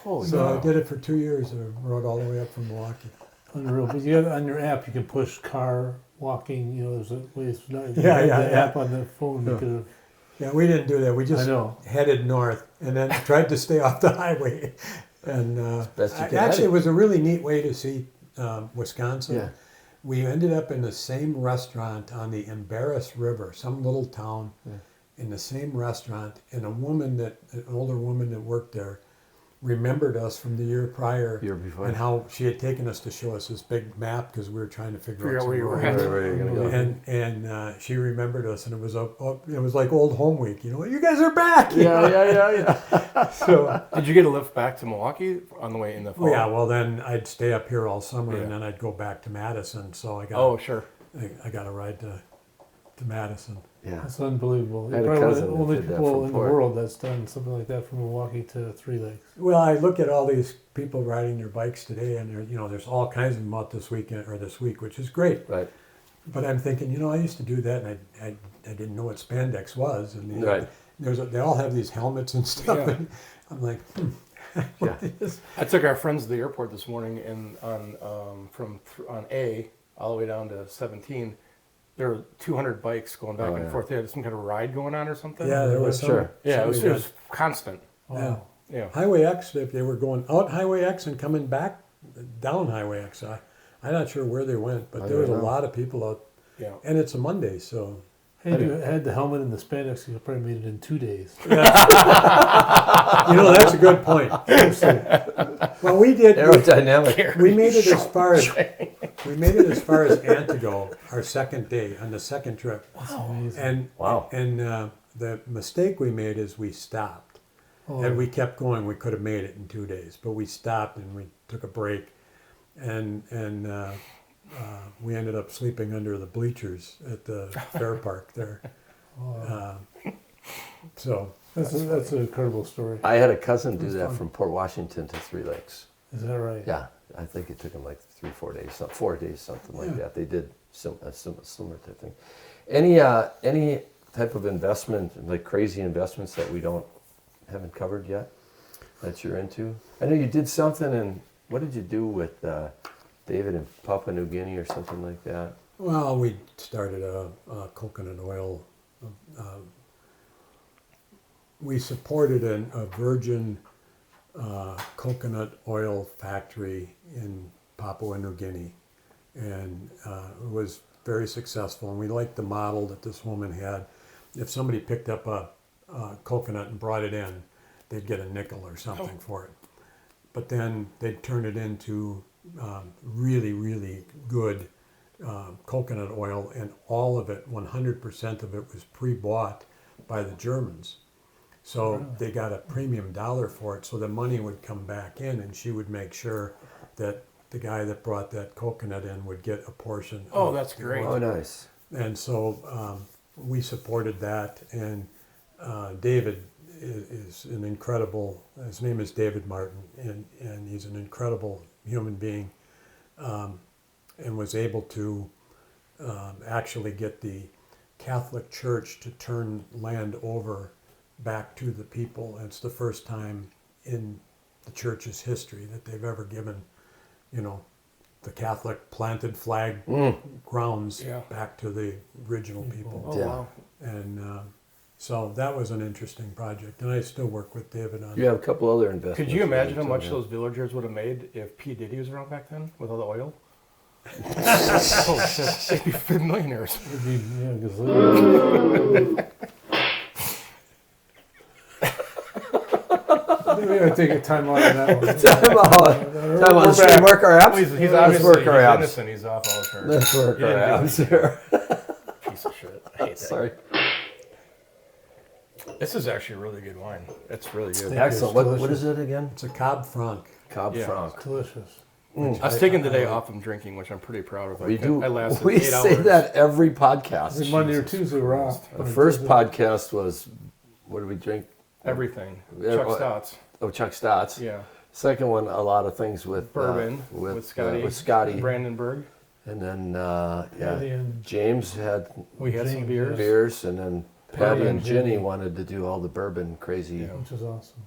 Holy So cow. I did it for 2 years. I rode all the way up from Milwaukee. Unreal. But you have, on your app, you can push car, walking, you know, there's a way it's not. You Yeah, have yeah, the yeah. app on the phone. You could have, Yeah, we didn't do that. We I just know. headed north and then tried to stay off the highway. And best you can actually, edit. it was a really neat way to see Wisconsin. Yeah. We ended up in the same restaurant on the Embarrass River, some little town, in the same restaurant. And an older woman that worked there, remembered us from the year prior. Year before. And how she had taken us to show us this big map because we were trying to figure out where you were some roads. at. Where you're gonna go. And she remembered us, and it was it was like old home week. You know, you guys are back. you know? Yeah. So Did you get a lift back to Milwaukee on the way in the fall? yeah, well then I'd stay up here all summer, Yeah. and then I'd go back to Madison. So I got Oh, sure. I got a ride to Madison. Yeah. That's unbelievable. I had a You're probably cousin the that only did that people from in the Port. world that's done something like that from Milwaukee to Three Lakes. Well, I look at all these people riding their bikes today, and there's all kinds of them out this weekend or this week, which is great. Right. But I'm thinking, I used to do that, and I didn't know what spandex was, and Right. they all have these helmets and stuff. Yeah. And I'm like, Yeah. I took our friends to the airport this morning, and on A all the way down to 17, there were 200 bikes going back Oh, and yeah. forth. They had some kind of ride going on or something. yeah, there was some. Sure. Yeah, it somebody was constant. Yeah. Yeah. Highway X, if they were going out Highway X and coming back down Highway X, I'm not sure where they went, but I there was a don't know. lot of people out, Yeah. and it's a Monday, so. Had you had the helmet and the spandex, you probably made it in 2 days. That's a good point. Well, we did. Aerodynamic. We made it as far as Antigo, our second day on the second trip. Amazing. And Wow. And the mistake we made is we stopped, Oh, and we kept going. We could have made it in 2 days, but we stopped and we took a break, and we ended up sleeping under the bleachers at the fair park there. So that's an incredible story. I had a cousin do That's that fun. from Port Washington to Three Lakes. Is that right? Yeah, I think it took them like 4 days, 4 days, something like Yeah. that. They did a similar type thing. Any type of investment, like crazy investments that we haven't covered yet, that you're into? I know you did something, and what did you do with David in Papua New Guinea or something like that? well, we started a coconut oil. We supported a virgin coconut oil factory in Papua New Guinea, and it was very successful. And we liked the model that this woman had. If somebody picked up a coconut and brought it in, they'd get a nickel or something for it. But then they'd turn it into really, really good coconut oil, and all of it, 100% of it, was pre-bought by the Germans. So they got a premium dollar for it, so the money would come back in, and she would make sure that the guy that brought that coconut in would get a portion. Oh, of that's the great. oil. Oh, nice. And so we supported that, and David is an incredible, his name is David Martin, and he's an incredible human being, and was able to actually get the Catholic Church to turn land over back to the people. It's the first time in the church's history that they've ever given, the Catholic planted flag grounds Yeah. back to the original people. Oh, Yeah. wow. And so that was an interesting project, and I still work with David on You have a couple other investments. Could you imagine how too, much yeah. those villagers would have made if P. Diddy was around back then with all the oil? Oh, shit. They'd be millionaires. It'd be, gazillion. Maybe I take a time out on that one. Time out. We're Should we back. work our apps? He's Let's obviously work our he's apps. innocent. He's off all charges. Let's work You our didn't do apps here. Piece of shit. I hate that. Sorry. This is actually a really good wine. It's really good. Yeah. Excellent. What is it again? It's a Cab Franc. Cab Yeah. Franc. Delicious. I was taking the day off from drinking, which I'm pretty proud of. We do. I lasted We 8 say hours. that every podcast. Every Monday or Tuesday we're off. The first podcast was, what did we drink? Everything. Yeah, Chuck well, Stotts. Oh, Chuck Stotts. Yeah. Second one, a lot of things with Bourbon with Scotty. Brandenburg. And then, Patty and James had We had some James, beers. beers, and then Patty and Ginny. Ginny wanted to do all the bourbon crazy. Yeah. which is awesome.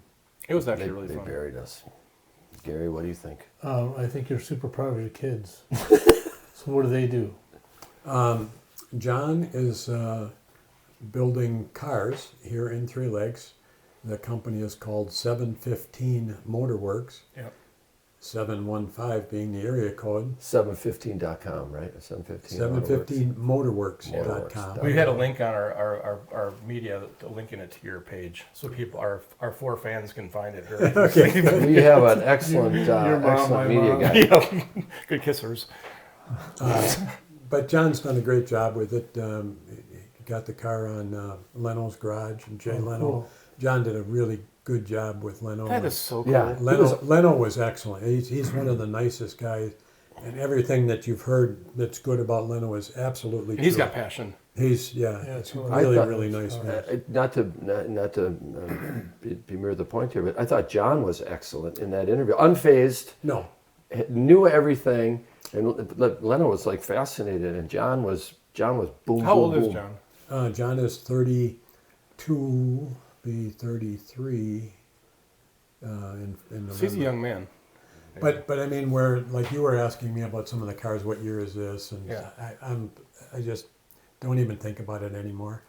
It was They, actually really they fun. buried us. Gary, what do you think? I think you're super proud of your kids. So what do they do? John is building cars here in Three Lakes. The company is called 715 Motorworks. Yep. 715 being the area code. 715.com, right? 715. 715motorworks.com. Motorworks. We had a link on our media linking it to your page, so people, our 4 fans can find it. Very Okay. We have an excellent, Your mom, excellent my media mom. guy. Yeah, good kissers. But John's done a great job with it. He got the car on Leno's garage, and Jay Leno. Cool. John did a really good job with Leno. That is so cool. Yeah. Leno was excellent. He's one of the nicest guys, and everything that you've heard that's good about Leno is absolutely true. He's got passion. He's it's really I thought- really nice man. Not to bemire the point here, but I thought John was excellent in that interview. Unfazed, No, knew everything, and Leno was like fascinated, and John was boom. How boom, old is boom. John? John is 32, be 33 in November. He's a young man. But I mean, where like you were asking me about some of the cars, what year is this? And Yeah. I just don't even think about it anymore.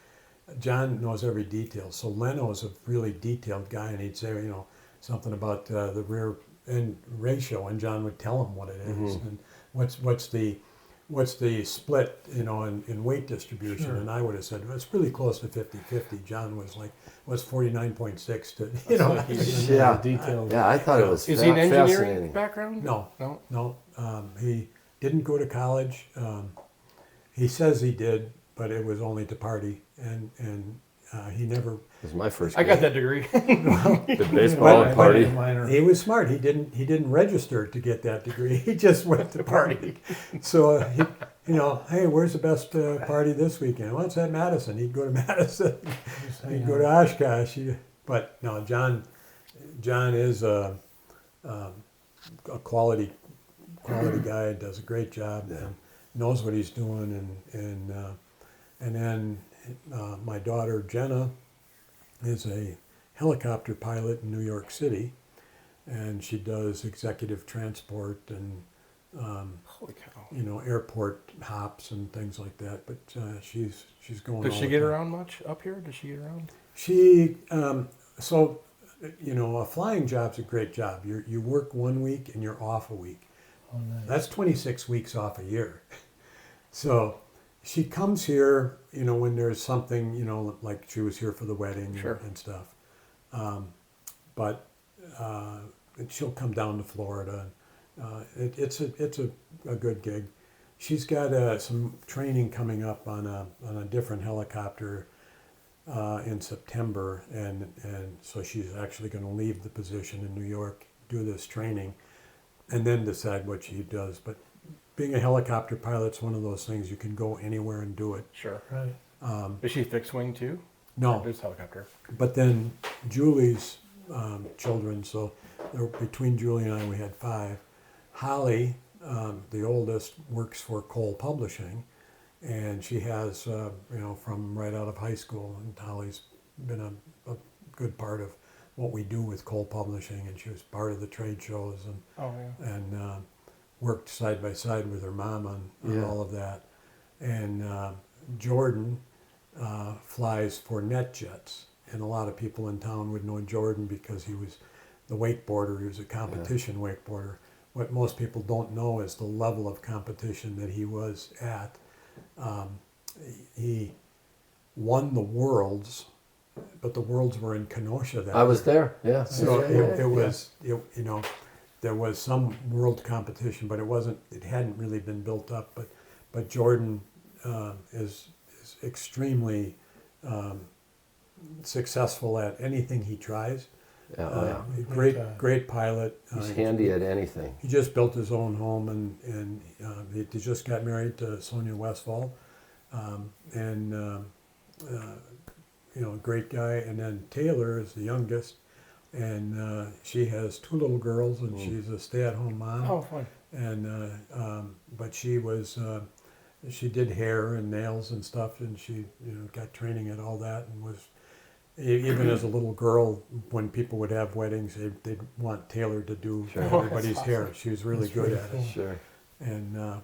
John knows every detail. So Leno's a really detailed guy, and he'd say, something about the rear end ratio, and John would tell him what it is, and what's the split, in weight distribution. Sure. And I would have said, well, it's really close to 50-50. John was 49.6 to, Yeah. Detailed. Yeah, I thought it was Is he an engineering fascinating. background? No. No. He didn't go to college. He says he did, but it was only to party, and he never. It was my first. I got that degree. The baseball But- party. Minor. He was smart. He didn't register to get that degree. He just went to party. So hey, where's the best party this weekend? Well, it's at Madison. He'd go to Madison. He'd go to Oshkosh. But no, John is a quality guy. Does a great job and knows what he's doing. And then my daughter Jenna is a helicopter pilot in New York City, and she does executive transport and Holy cow. airport hops and things like that. But she's going. Does all she the get time. around much up here? Does she get around? She a flying job's a great job. You work 1 week and you're off a week. Oh, nice. That's 26 weeks off a year. So she comes here, when there's something, like she was here for the wedding Sure. and stuff. But she'll come down to Florida. It's a good gig. She's got some training coming up on a different helicopter in September, and so she's actually going to leave the position in New York, do this training, and then decide what she does. But being a helicopter pilot's one of those things you can go anywhere and do it. Sure. Right. Is she fixed wing too? No, Or just helicopter. but then Julie's children, so between Julie and I we had 5. Holly, the oldest, works for Cole Publishing, and she has, from right out of high school, and Holly's been a good part of what we do with Cole Publishing, and she was part of the trade shows and worked side by side with her mom on Yeah. all of that. And Jordan flies for NetJets, and a lot of people in town would know Jordan because he was the wakeboarder. He was a competition wakeboarder. What most people don't know is the level of competition that he was at. He won the Worlds, but the Worlds were in Kenosha that I was year. there. Yeah. So Yeah. it was, there was some world competition, but it hadn't really been built up. But Jordan is extremely successful at anything he tries. Yeah, oh, yeah. Great pilot. He's handy at anything. He just built his own home, and he just got married to Sonia Westfall, great guy. And then Taylor is the youngest, and she has 2 little girls, and she's a stay-at-home mom. Oh, fun. And but she did hair and nails and stuff, and she got training at all that, and was. Even as a little girl, when people would have weddings, they'd want Taylor to do Sure. everybody's That's hair. She was really good at it. Sure. And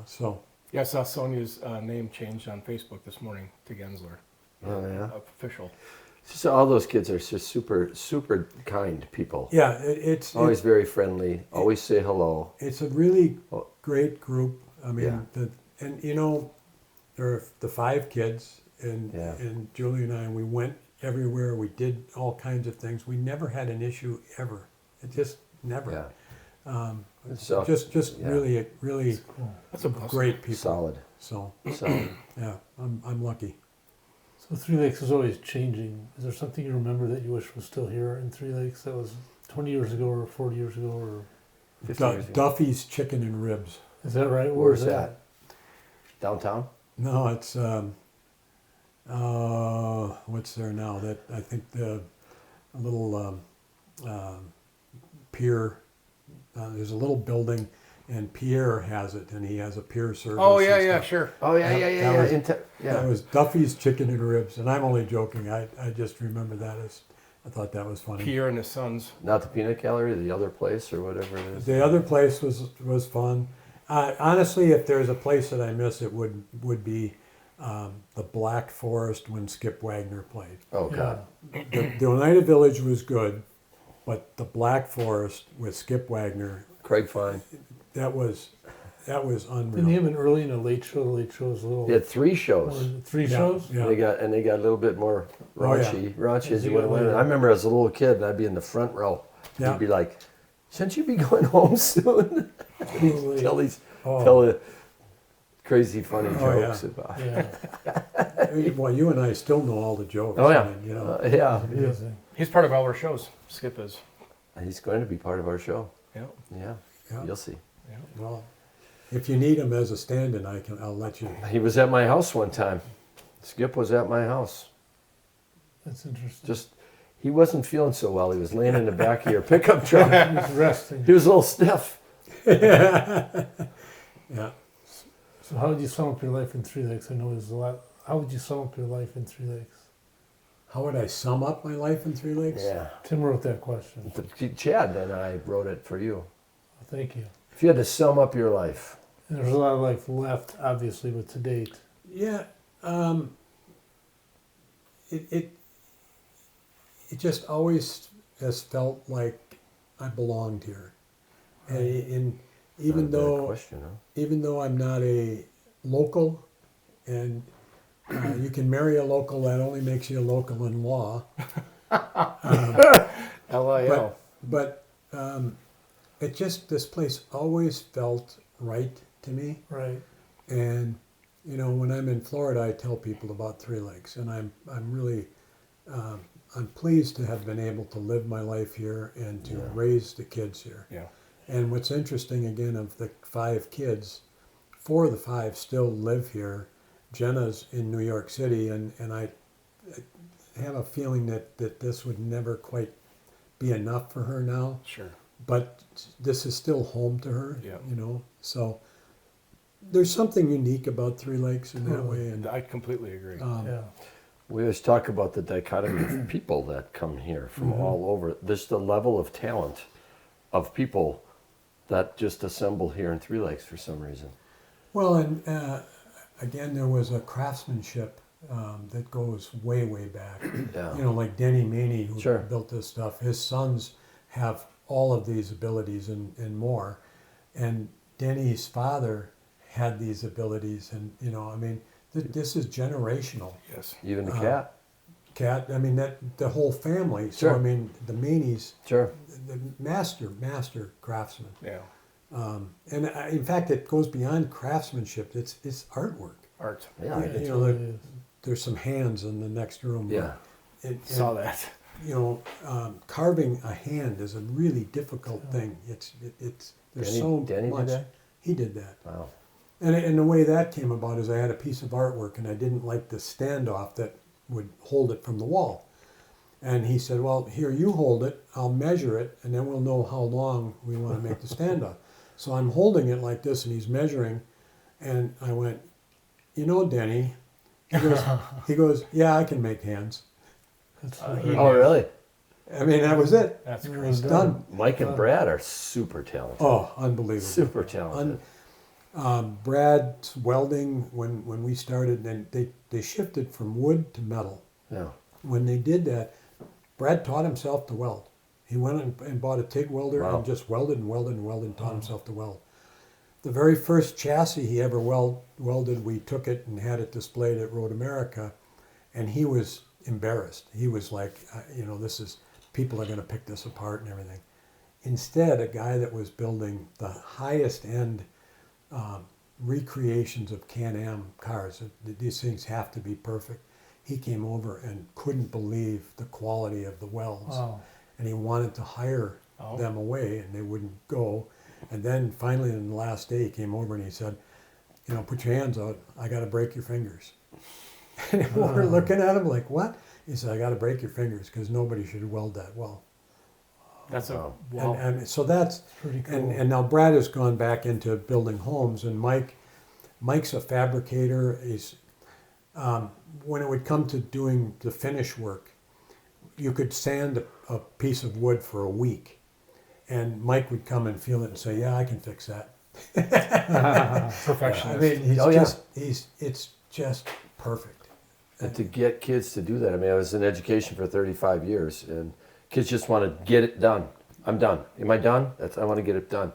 so, Yeah, I saw Sonia's name changed on Facebook this morning to Gensler. Oh, yeah? Official. So all those kids are just super, super kind people. Yeah, Always very friendly. Always say hello. it's a really Oh. great group. I mean, Yeah. and you know, there are the 5 kids, and Yeah. and Julie and I, we went everywhere. We did all kinds of things. We never had an issue ever. It just never. Yeah. So Just yeah. really Cool. That's a blessing. great people. solid. So Solid. yeah, I'm lucky. So Three Lakes is always changing. Is there something you remember that you wish was still here in Three Lakes that was 20 years ago or 40 years ago? Or 50 years ago. Duffy's Chicken and Ribs. is that right? Where's that? Downtown? No, it's what's there now? That I think the a little pier. There's a little building, and Pierre has it, and he has a pier service. Oh yeah, and yeah, stuff. sure. Oh, yeah, That- yeah, yeah. that yeah. was- Yeah. That was Duffy's Chicken and Ribs, and I'm only joking. I just remember that as I thought that was funny. Pierre and his sons. Not the peanut gallery, the other place or whatever it is. The other place was fun. Honestly, if there's a place that I miss, it would be the Black Forest when Skip Wagner played. Oh, God. The Oneida Village was good, but the Black Forest with Skip Wagner, Craig Fine. that was Didn't he unreal. have an early and a late show? The late show's a little. He had 3 shows. 3 Yeah, shows? yeah. They got a little bit more Oh, yeah. raunchy as He you went got along. later. I remember as a little kid, and I'd be in the front row. Yeah. He'd be like, "Shouldn't you be going home soon?" Totally. tell these Oh. tell the crazy funny Oh, jokes about. Yeah. Well, you and I still know all the jokes. Oh, yeah. I mean, you know. Yeah. Amazing. He's part of all our shows. Skip is. He's going to be part of our show. Yeah. Yeah. Yeah. You'll see. Well, if you need him as a stand-in, I'll let you. He was at my house one time. Skip was at my house. That's interesting. Just he wasn't feeling so well. He was laying in the back of your pickup truck. He's resting. He was a little stiff. Yeah. So how would you sum up your life in Three Lakes? I know there's a lot. How would you sum up your life in Three Lakes? How would I sum up my life in Three Lakes? Yeah. Tim wrote that question. Chad and I wrote it for you. Thank you. If you had to sum up your life, And there's a lot of life left, obviously, but to date. Yeah. It just always has felt like I belonged here, and even not a bad though question, huh? even though I'm not a local, and you can marry a local, that only makes you a local in law. LIL. But it just, this place always felt right to me. Right. And you know, when I'm in Florida, I tell people about Three Lakes, and I'm really I'm pleased to have been able to live my life here and to raise the kids here. Yeah. And what's interesting, again, of the 5 kids, 4 of the 5 still live here. Jenna's in New York City, and I have a feeling that this would never quite be enough for her now. Sure. But this is still home to her, Yeah. you know. So there's something unique about Three Lakes in that Totally. way. And I completely agree. Yeah. We always talk about the dichotomy of people that come here from all over. There's the level of talent of people that just assemble here in Three Lakes for some reason. well, and again, there was a craftsmanship that goes way, way back. Yeah. You know, like Denny Maney, who Sure. built this stuff. His sons have all of these abilities and more. And Denny's father had these abilities, and you know, I mean, this is generational. Yes. Even the cat. Cat, I mean, that the whole family. So Sure. I mean, the Maneys, Sure. the master craftsmen. Yeah. And in fact, it goes beyond craftsmanship. It's artwork. Art. Yeah. You It know, totally is. There's some hands in the next room. Yeah. And, Saw that. you know, carving a hand is a really difficult thing. It's there's so Danny much. did that? He did that. Wow. And the way that came about is I had a piece of artwork and I didn't like the standoff that would hold it from the wall. And he said, well, here, you hold it, I'll measure it, and then we'll know how long we want to make the standoff. So I'm holding it like this, and he's measuring, and I went, you know, Denny, he goes, yeah, I can make hands. That's Oh, really? I mean, that was it. That's It great. was Done. Mike and Brad are super talented. Oh, unbelievable. Super talented. Brad's welding, when we started, and they shifted from wood to metal. Yeah. when they did that, Brad taught himself to weld. He went and bought a TIG welder Wow. and just welded and welded and welded and taught himself to weld. The very first chassis he ever welded, we took it and had it displayed at Road America, and he was embarrassed. He was like, this is, people are going to pick this apart and everything. Instead, a guy that was building the highest end recreations of Can-Am cars, these things have to be perfect, he came over and couldn't believe the quality of the welds. Wow. And he wanted to hire them away, and they wouldn't go. And then finally, in the last day, he came over and he said, put your hands out. I got to break your fingers. And we're looking at him like, what? He said, I got to break your fingers because nobody should weld that well. That's Wow. And so that's Pretty cool. and now Brad has gone back into building homes, and Mike's a fabricator. He's when it would come to doing the finish work, you could sand a piece of wood for a week, and Mike would come and feel it and say, "Yeah, I can fix that." Perfectionist. I mean, it's just perfect. And to get kids to do that, I mean, I was in education for 35 years, and kids just want to get it done. I'm done. Am I done? I want to get it done.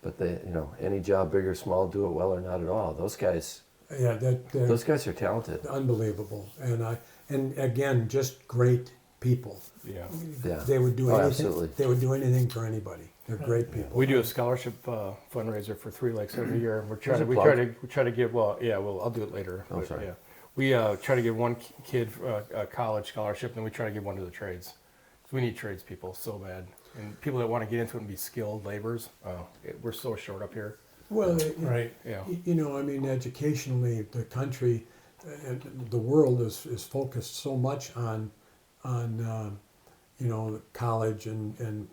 But they, any job, big or small, do it well or not at all. Those guys are talented. Unbelievable, and again, just great people. Yeah. Yeah. They would do Oh, anything. absolutely. They would do anything for anybody. They're great people. We do a scholarship fundraiser for Three Lakes every year. We're There's trying a we plug. try to give I'll do it later. Oh, but, sorry. Yeah, we try to give one kid a college scholarship, and then we try to give one to the trades. 'Cause we need tradespeople so bad, and people that want to get into it and be skilled laborers. We're so short up here. Well, Right. Yeah. I mean, educationally, the country, the world is focused so much on college and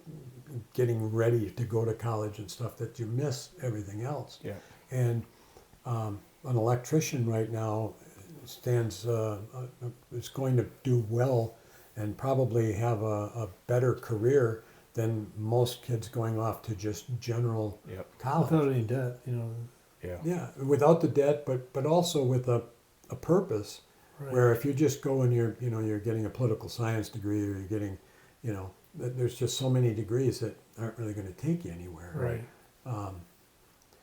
getting ready to go to college and stuff that you miss everything else. Yeah. And an electrician right now is going to do well and probably have a better career than most kids going off to just general Yep. college. Without any debt, Yeah. Yeah, without the debt, but also with a purpose. Right. Where if you just go and you're getting a political science degree, or you're getting, there's just so many degrees that aren't really going to take you anywhere. Right.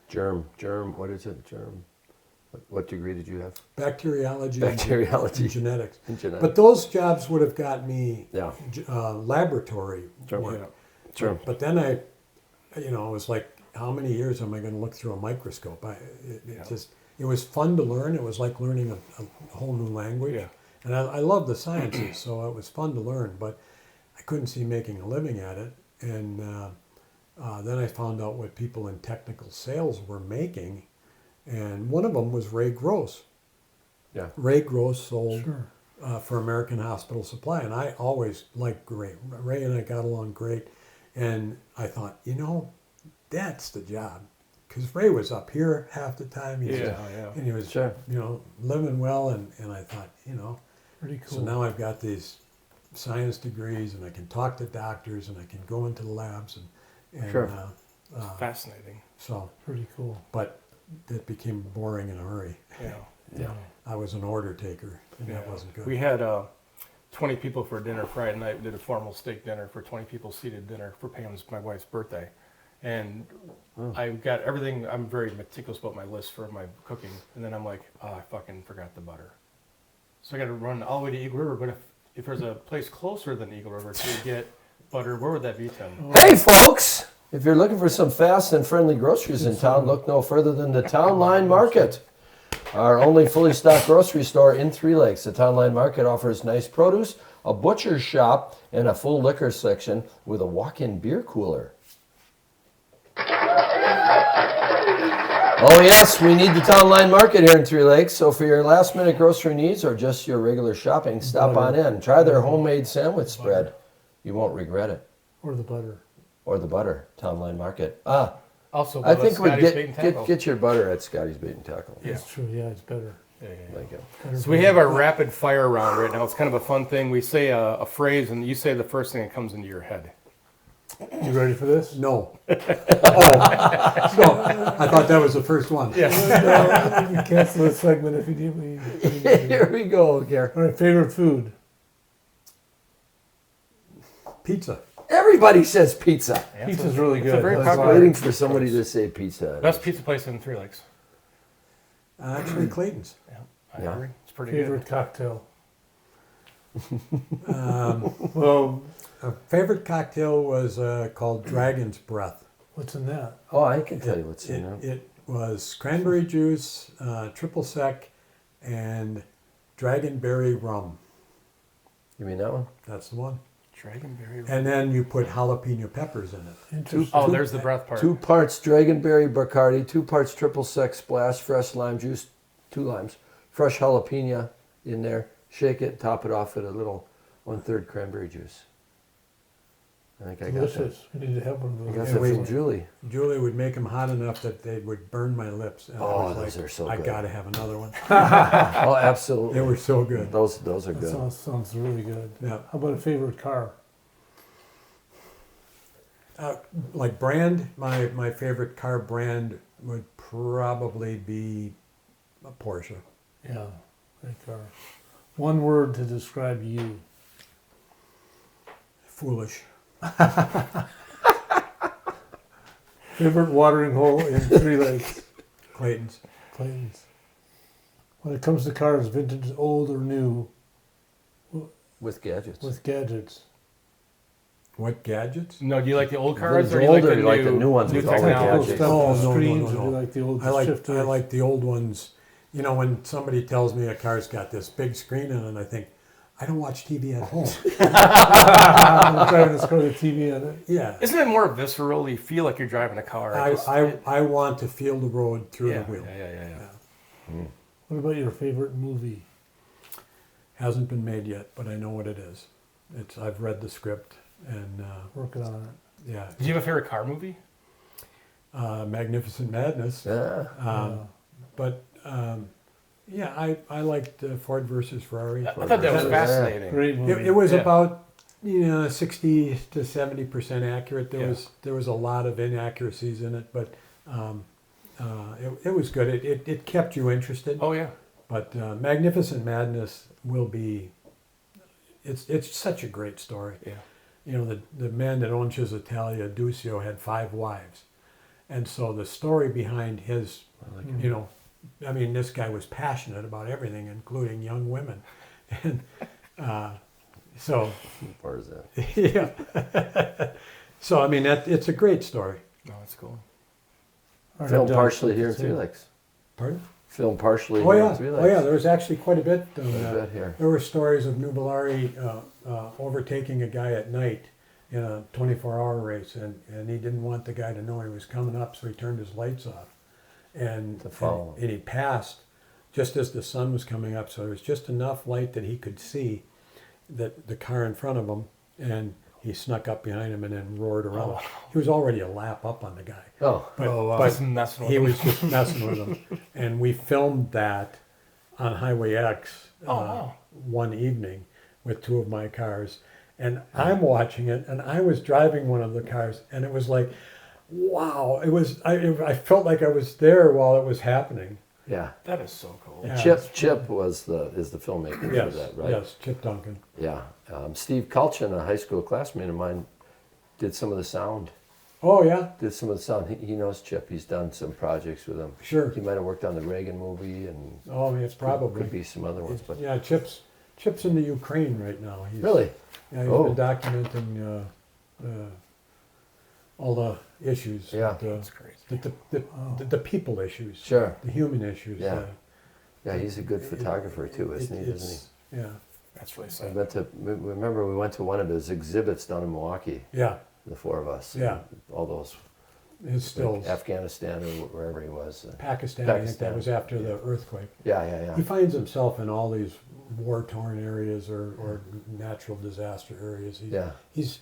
Germ. What is it? Germ. What degree did you have? Bacteriology, Bacteriology. and genetics. In genetics. But those jobs would have got me Yeah. laboratory Sure. work. Yeah. Sure. But then I was like, how many years am I going to look through a microscope? It was fun to learn. It was like learning a whole new language. Yeah. And I love the sciences, so it was fun to learn, but I couldn't see making a living at it. And then I found out what people in technical sales were making, and one of them was Ray Gross. Yeah. Ray Gross sold Sure. for American Hospital Supply, and I always liked Ray. Ray and I got along great, and I thought, that's the job. Because Ray was up here half the time. Yeah. And he was, Sure. living well. And I thought, Pretty cool. so now I've got these science degrees, and I can talk to doctors, and I can go into the labs. And Sure. Fascinating. So, Pretty cool. but it became boring in a hurry. Yeah. Yeah. I was an order taker, and that Yeah. wasn't good. We had 20 people for dinner Friday night. We did a formal steak dinner for 20 people, seated dinner for Pam's, my wife's birthday. And I got everything. I'm very meticulous about my list for my cooking. And then I'm like, I fucking forgot the butter. So I got to run all the way to Eagle River. But if there's a place closer than Eagle River to get butter, where would that be, Tim? Hey, folks! If you're looking for some fast and friendly groceries in town, look no further than the Town Line Market. Our only fully stocked grocery store in Three Lakes. The Town Line Market offers nice produce, a butcher's shop, and a full liquor section with a walk-in beer cooler. Oh yes, we need the Town Line Market here in Three Lakes. So for your last-minute grocery needs or just your regular shopping, stop on in. Try their homemade sandwich spread. You won't regret it. Or the butter. Or the butter, Town Line Market. Also, I think we Scotty's Bait and Tackle. get your butter at Scotty's Bait and Tackle. Yeah. That's true. Yeah, it's better. Yeah. Like it. Better So we have our rapid fire round right now. It's kind of a fun thing. We say a phrase, and you say the first thing that comes into your head. You ready for this? No. No, I thought that was the first one. Yeah. We can cancel this segment if you do. Here we go, Gary. All right, favorite food? Pizza. Everybody says pizza. Yeah, Pizza's really it's a good. very I was popular waiting for somebody to say pizza. Best pizza place in Three Lakes. Actually, Clayton's. Yeah, I Yeah. agree. It's pretty Favorite good. cocktail? Um, Well, a favorite cocktail was called Dragon's Breath. what's in that? Oh, I can tell you what's in there. It was cranberry juice, triple sec, and dragonberry rum. You mean that one? That's the one. Dragonberry. And then you put jalapeno peppers in it. Interesting. Oh, there's the breath part. 2 parts Dragonberry Bacardi, 2 parts triple sec splash, fresh lime juice, 2 limes, fresh jalapeno in there. Shake it, top it off with a little 1/3 cranberry juice. I think I got that. Delicious. We need to have one I of got those. that we- from Julie. Julie would make them hot enough that they would burn my lips. And I Oh, was those like, are so I good. gotta have another one. Oh, absolutely. They were so good. Those are That good. sounds really good. Yeah. How about a favorite car? Like brand, my favorite car brand would probably be a Porsche. Yeah, great car. One word to describe you. Foolish. Favorite watering hole in Three Lakes? Clayton's. Clayton's. When it comes to cars, vintage, old or new, With gadgets. with gadgets. What gadgets? No, do you like the old cars Vintage or do you like old, the or you like the new, new ones new with all the technology? gadgets? Stuff, Oh, the no, screens, no, no, or do you no. like the old I like shifters? the old ones. You know, when somebody tells me a car's got this big screen in it, I think, I don't watch TV at home. I'm driving this car with TV on it. Yeah. Isn't it more visceral? You feel like you're driving a car. I want to feel the road through yeah, the wheel. yeah. What about your favorite movie? Hasn't been made yet, but I know what it is. I've read the script and Working on it. yeah, Did you have a favorite car movie? Magnificent Madness. Yeah. But yeah, I liked Ford versus Ferrari. I thought that was Yeah. fascinating. Great movie. It was Yeah. about 60 to 70% accurate. There was a lot of inaccuracies in it, but it was good. It kept you interested. Oh yeah. But Magnificent Madness will be. It's such a great story. Yeah. You know, the man that owns his Italia, Duccio, had 5 wives, and so the story behind his, you know, I mean, this guy was passionate about everything, including young women, and so What part is that? yeah. So I mean, it's a great story. No, that's cool. All right, Filmed I'm done. partially here in Three Lakes. Pardon? Filmed partially Oh here yeah, in Three oh Lakes. yeah. There was actually quite a bit. Quite a bit here. There were stories of Nuvolari overtaking a guy at night in a 24-hour race, and he didn't want the guy to know he was coming up, so he turned his lights off, and To follow him. and he passed just as the sun was coming up, so there was just enough light that he could see that the car in front of him, and he snuck up behind him and then roared around. Oh. He was already a lap up on the guy, Oh, but, Oh, wow. but Just messing with he them. was just messing with him, and we filmed that on Highway X Oh, wow. one evening with 2 of my cars, and I'm watching it, and I was driving one of the cars, and it was like, wow! It was I felt like I was there while it was happening. yeah. That is so cool. Yeah. Chip is the filmmaker Yes, for that, right? yes, Chip Duncan. Yeah. Steve Kulchin, a high school classmate of mine, did some of the sound. Oh yeah, He knows Chip. He's done some projects with him. sure. He might have worked on the Reagan movie and Oh, it's probably. could be some other ones. But Yeah, Chip's in the Ukraine right now. He's, really, Yeah, he's Oh. been documenting all the issues. Yeah. That's crazy. The people issues. Sure. The human issues. Yeah. yeah, he's a good photographer too, isn't he? It's- Yeah, That's really Isn't he? sad. Remember we went to one of his exhibits down in Milwaukee, yeah. the 4 of us. Yeah. All those His stills. like Afghanistan or wherever he was. Pakistan, I think Pakistan. that was after the earthquake. Yeah. He finds himself in all these war-torn areas or natural disaster areas. Yeah. He's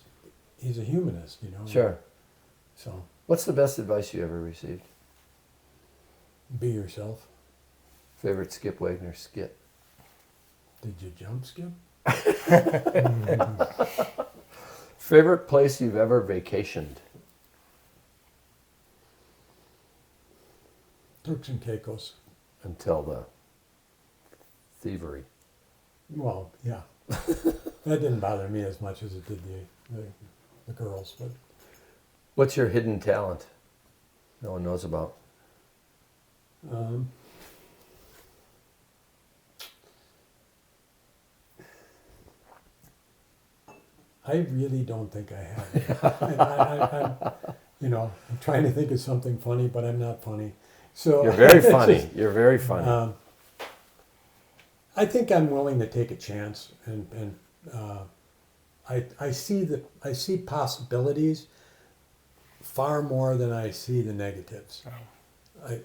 a humanist, you know. Sure. So What's the best advice you ever received? be yourself. Favorite Skip Wagner skit? Did you jump, Skip? Favorite place you've ever vacationed? Turks and Caicos. Until the thievery. Well, yeah. That didn't bother me as much as it did the girls. But What's your hidden talent no one knows about? I really don't think I have it. And I'm trying to think of something funny, but I'm not funny. So You're very funny. You're very funny. I think I'm willing to take a chance, and I see possibilities far more than I see the negatives.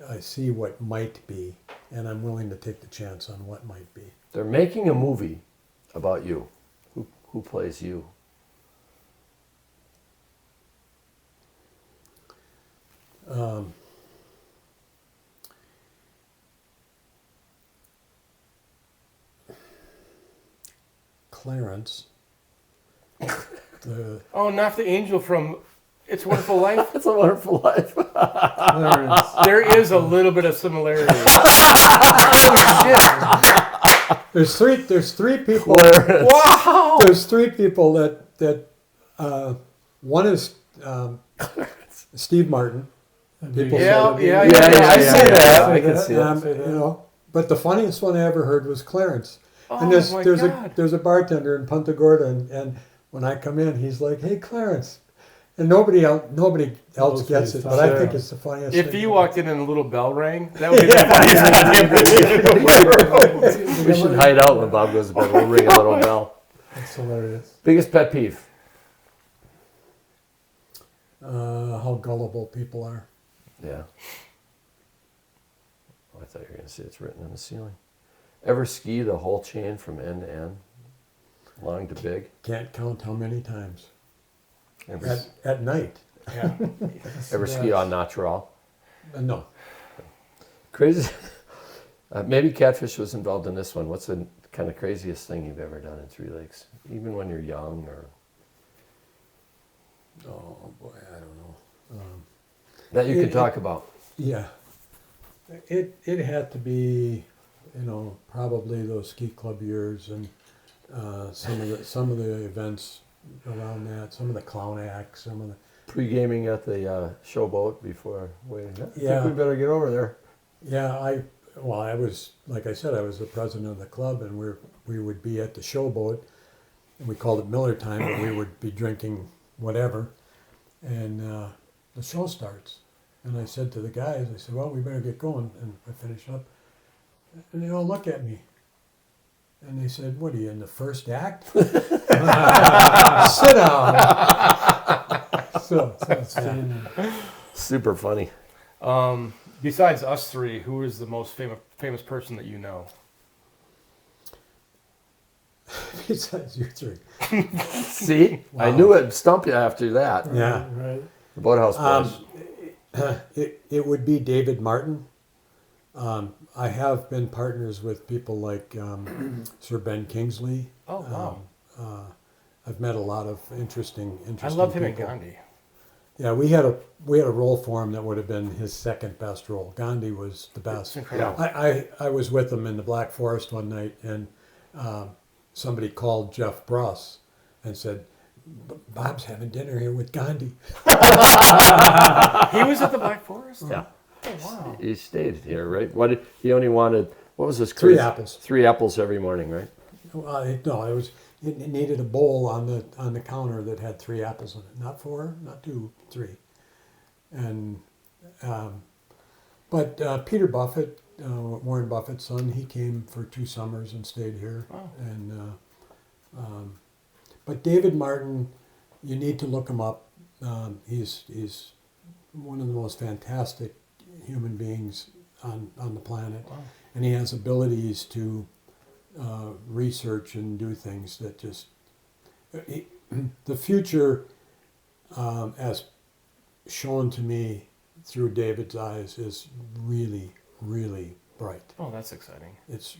I see what might be, and I'm willing to take the chance on what might be. They're making a movie about you. Who plays you? Clarence. Oh, not the angel from It's a Wonderful Life. It's a Wonderful Life. Clarence. There is a little bit of similarity. There's three people. Clarence. Wow. There's three people that one is Steve Martin. People Yeah, say yeah, I see that. I can see Um, it. but the funniest one I ever heard was Clarence. Oh And my God. there's a bartender in Punta Gorda, and when I come in, he's like, "Hey, Clarence," and nobody else Knows gets what it, he's but I talking think about. it's the funniest. If thing. you walked in and a little bell rang, that would be the funniest thing. We should hide out when Bob goes to bed. We'll ring a little bell. That's hilarious. Biggest pet peeve? How gullible people are. Yeah. Oh, I thought you were going to say it's written on the ceiling. Ever ski the whole chain from end to end? Long to big? Can't count how many times Ever, at night. Yeah. ever ski on natural? No, Crazy. Maybe Catfish was involved in this one. What's the kind of craziest thing you've ever done in Three Lakes? Even when you're young or oh boy, I don't know. that you can talk about? Yeah, it had to be, probably those ski club years and some of the events around that, some of the clown acts, some of the Pre-gaming at the showboat before waiting. I Yeah. think we better get over there. yeah. I was, like I said, I was the president of the club, and we would be at the showboat, and we called it Miller time, and we would be drinking whatever, and the show starts, and I said to the guys, I said, well, we better get going, and I finished up, and they all look at me, and they said, what are you in the first act? Sit down. So Super funny. Besides us three, who is the most famous person that you know? besides you three, See? I knew it'd stump you after that. yeah. Right. The Boathouse Boys. It would be David Martin. I have been partners with people like Sir Ben Kingsley. Oh, wow. I've met a lot of interesting I loved him and people. Gandhi. Yeah, we had a role for him that would have been his second best role. Gandhi was the It's best. incredible. I was with him in the Black Forest one night, and somebody called Jeff Bruss and said, "Bob's having dinner here with Gandhi." He was at the Black Forest? Yeah. Oh, wow. He stayed here, right? He only wanted, what was this? Three crazy- apples. 3 apples every morning, right? No, it needed a bowl on the counter that had 3 apples in it. Not 4, not 2, 3. And but Peter Buffett, Warren Buffett's son, he came for 2 summers and stayed here. Wow. And but David Martin, you need to look him up. He's one of the most fantastic human beings on the planet, Wow. and he has abilities to research and do things that just the future, as shown to me through David's eyes, is really, really bright. Oh, that's exciting. It's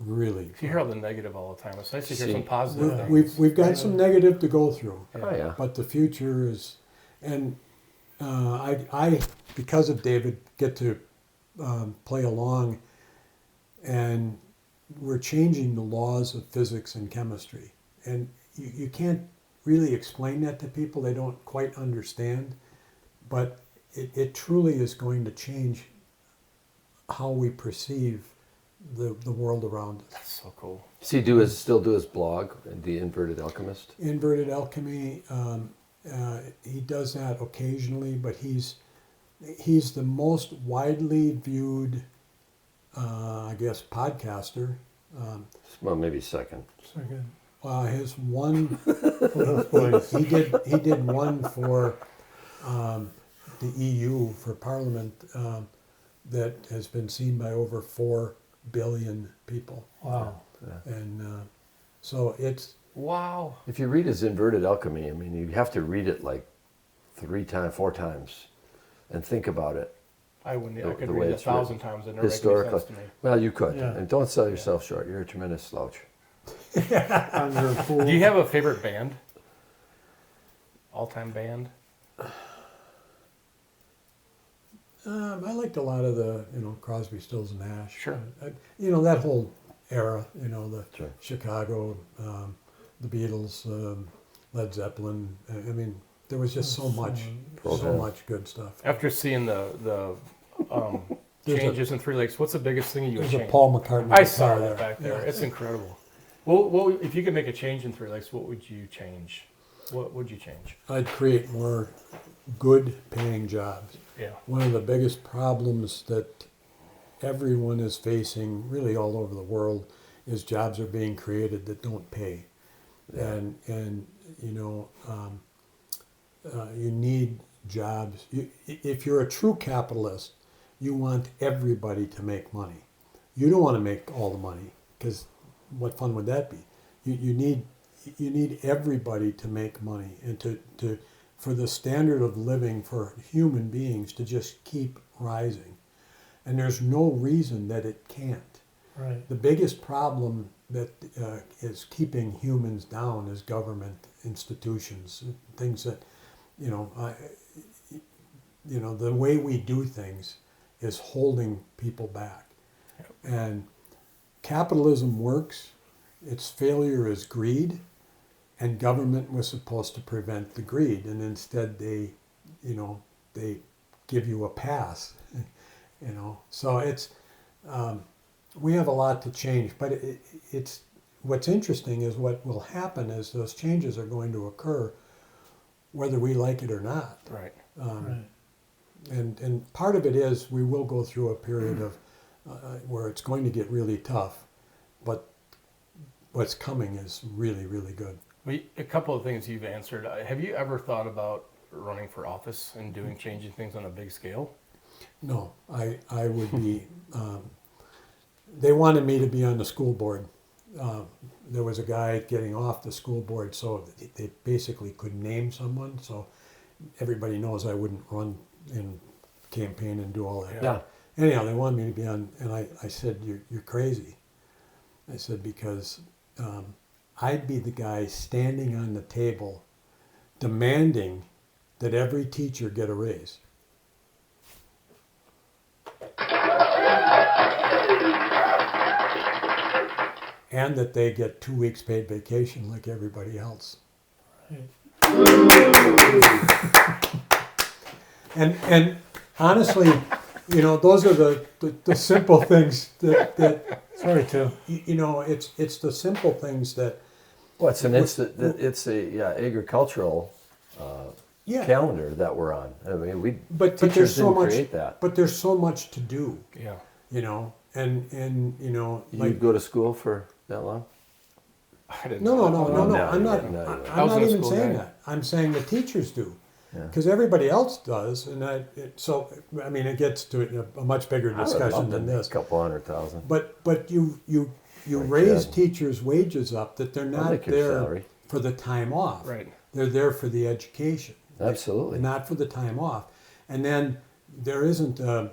really. You hear all the negative all the time. It's nice to hear See, some positive bright. things. We've got some negative to go through, Oh, yeah. but the future is, and I because of David get to play along, and we're changing the laws of physics and chemistry, and you can't really explain that to people. They don't quite understand, but it truly is going to change how we perceive the world around us. That's so cool. Does he still do his blog, The Inverted Alchemist? Inverted Alchemy, he does that occasionally, but he's the most widely viewed, I guess, podcaster. Well, maybe second. Second. His one, Place. he did one for the EU for Parliament that has been seen by over 4 billion people, Wow. and so it's Wow. If you read his Inverted Alchemy, I mean, you have to read it like 4 times, and think about it. I wouldn't. I The could way read it it's 1,000 times. It never makes any Historically, sense to me. well, you could, Yeah. and don't sell yourself short. You're a tremendous slouch. Under a pool. Do you have a favorite band? All-time band? I liked a lot of the, Crosby, Stills, and Nash. Sure. That whole era, the Sure. Chicago, the Beatles, Led Zeppelin. I mean, there was just so Program. much good stuff. After seeing the There's changes in Three Lakes, what's the biggest thing you would There's a change? Paul McCartney I saw guitar that back there. Yeah. It's incredible. Well, if you could make a change in Three Lakes, what would you change? What would you change? I'd create more good paying jobs. Yeah. One of the biggest problems that everyone is facing, really all over the world, is jobs are being created that don't pay. Yeah. And you need jobs. If you're a true capitalist, you want everybody to make money. You don't want to make all the money, because what fun would that be? You need everybody to make money, and to for the standard of living for human beings to just keep rising. And there's no reason that it can't. Right. The biggest problem that is keeping humans down is government institutions, things that, the way we do things is holding people back. And capitalism works. Its failure is greed, and government was supposed to prevent the greed, and instead they give you a pass. So it's we have a lot to change, but it's what's interesting is what will happen is those changes are going to occur whether we like it or not. Right. Right. And part of it is we will go through a period of where it's going to get really tough, but what's coming is really, really good. Well, a couple of things you've answered. Have you ever thought about running for office and changing things on a big scale? No, I would be. They wanted me to be on the school board. There was a guy getting off the school board, so they basically could name someone. So everybody knows I wouldn't run and campaign and do all that. Yeah. Anyhow, they wanted me to be on, and I said, "You're crazy." I said, because I'd be the guy standing on the table demanding that every teacher get a raise. And that they get 2 weeks paid vacation like everybody else. Right. And honestly, those are the simple things that Sorry, Tim. it's the simple things that Well, it's a agricultural yeah. calendar that we're on. I mean, But teachers there's so didn't much. create that. But there's so much to do. Yeah. And You go to school for that long? I didn't. No. No, I'm you not. wouldn't. No, you I'm wouldn't. I was not in a even school saying guy. that. I'm saying the teachers do, Yeah. because everybody else does, and it gets to a much bigger I would discussion love than to this. make a couple 100,000. But you Like raise that. teachers' wages up that they're I'll not make your there salary. for the time off. Right. They're there for the education. Absolutely. Not for the time off. And then there isn't a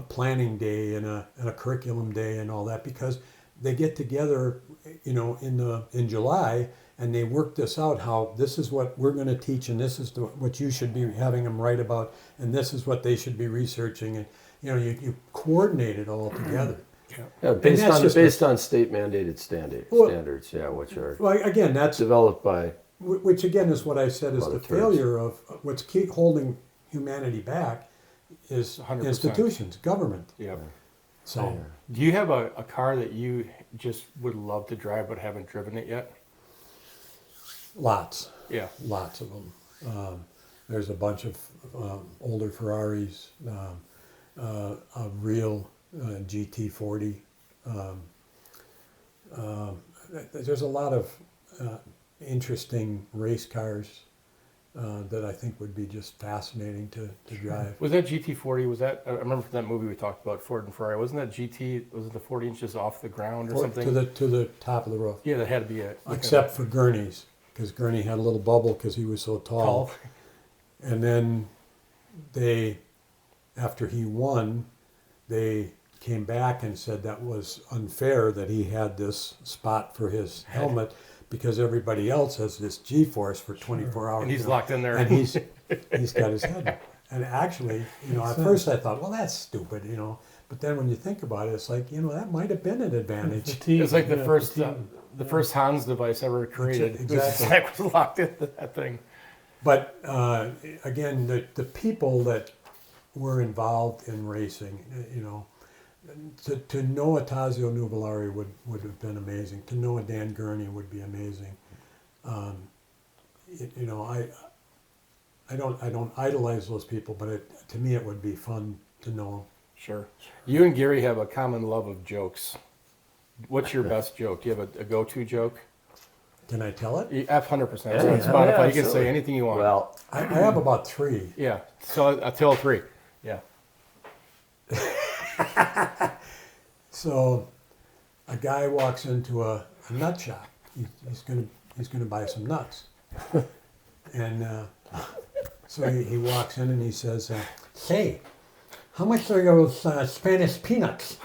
planning day and a curriculum day and all that, because they get together, in July, and they work this out, how this is what we're going to teach, and this is what you should be having them write about, and this is what they should be researching, and you coordinate it all together. Yeah, based that's on just based on state mandated Well- standards, yeah, which are Well, again, that's developed by. which again is what I said is Lot the of turds. failure of what's keep holding humanity back is 100%. institutions, government. Yep. So Do you have a car that you just would love to drive but haven't driven it yet? lots Yeah. of them. There's a bunch of older Ferraris, a real GT40. There's a lot of interesting race cars that I think would be just fascinating to drive. Was that GT40? Was that? I remember from that movie we talked about Ford and Ferrari. Wasn't that GT? Was it the 40 inches off the ground or something? To the top of the roof. Yeah, that had to be it. Except for Gurney's, because Gurney had a little bubble because he was so tall. Tall. And then they, after he won, they came back and said that was unfair that he had this spot for his helmet because everybody else has this G-force for 24 hours. And he's locked in there. And he's got his head. And actually, at first I thought, well, that's stupid, But then when you think about it, it's like, that might have been an advantage. It's like the first Hans device ever created. Exactly. Zach was locked into that thing. But again, the people that were involved in racing, to know a Tazio Nuvolari would have been amazing. To know a Dan Gurney would be amazing. I don't idolize those people, but to me it would be fun to know. Sure. You and Gary have a common love of jokes. What's your best joke? Do you have a go-to joke? Can I tell it? F100%. It's Yeah, on yeah, Spotify. You can absolutely. say anything you want. Well, I have about 3. Yeah. So I'll tell 3. Yeah. So, a guy walks into a nut shop. He's gonna buy some nuts, and so he walks in and he says, "Say, how much are those Spanish peanuts?"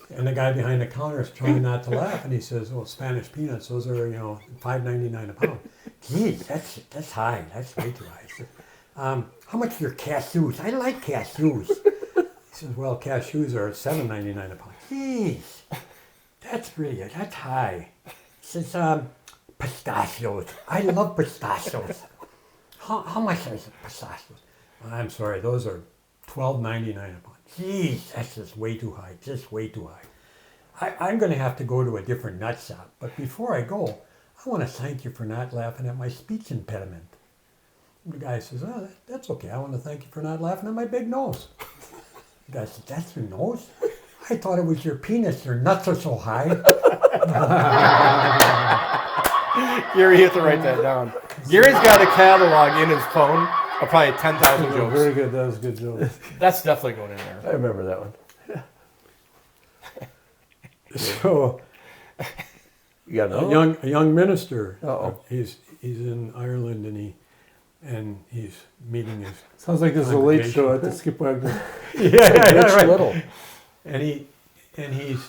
And the guy behind the counter is trying not to laugh, and he says, "Well, Spanish peanuts, those are $5.99 a pound." Gee, that's high. That's way too high. He says, how much are your cashews? I like cashews. He says, "Well, cashews are $7.99 a pound." Jeez, that's high. He says, "Pistachios. I love pistachios. How much are pistachios?" "I'm sorry, those are $12.99 a pound." "Jeez, that's just way too high. Just way too high. I'm going to have to go to a different nut shop. But before I go, I want to thank you for not laughing at my speech impediment." The guy says, "Oh, that's okay. I want to thank you for not laughing at my big nose." The guy says, "That's your nose? I thought it was your penis. Your nuts are so high." Gary, you have to write that down. Gary's got a catalog in his phone of probably 10,000 jokes. Very good. That was a good joke. That's definitely going in there. I remember that one. So You got another one? a young minister. Uh-oh. He's in Ireland and he's meeting his Sounds like this is a late show at the Skip Wagner. Rich Little. and he's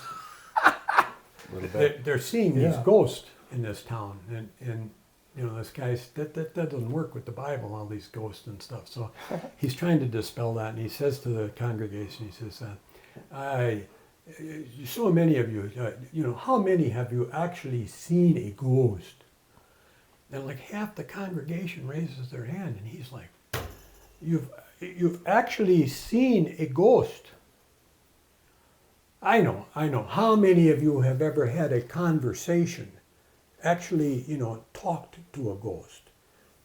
little bit. they're seeing these Yeah. ghosts in this town and this guy's that doesn't work with the Bible, all these ghosts and stuff. So he's trying to dispel that, and he says to the congregation, he says, so many of you, how many have you actually seen a ghost? And like half the congregation raises their hand, and he's like, you've actually seen a ghost? I know. How many of you have ever had a conversation, actually, talked to a ghost?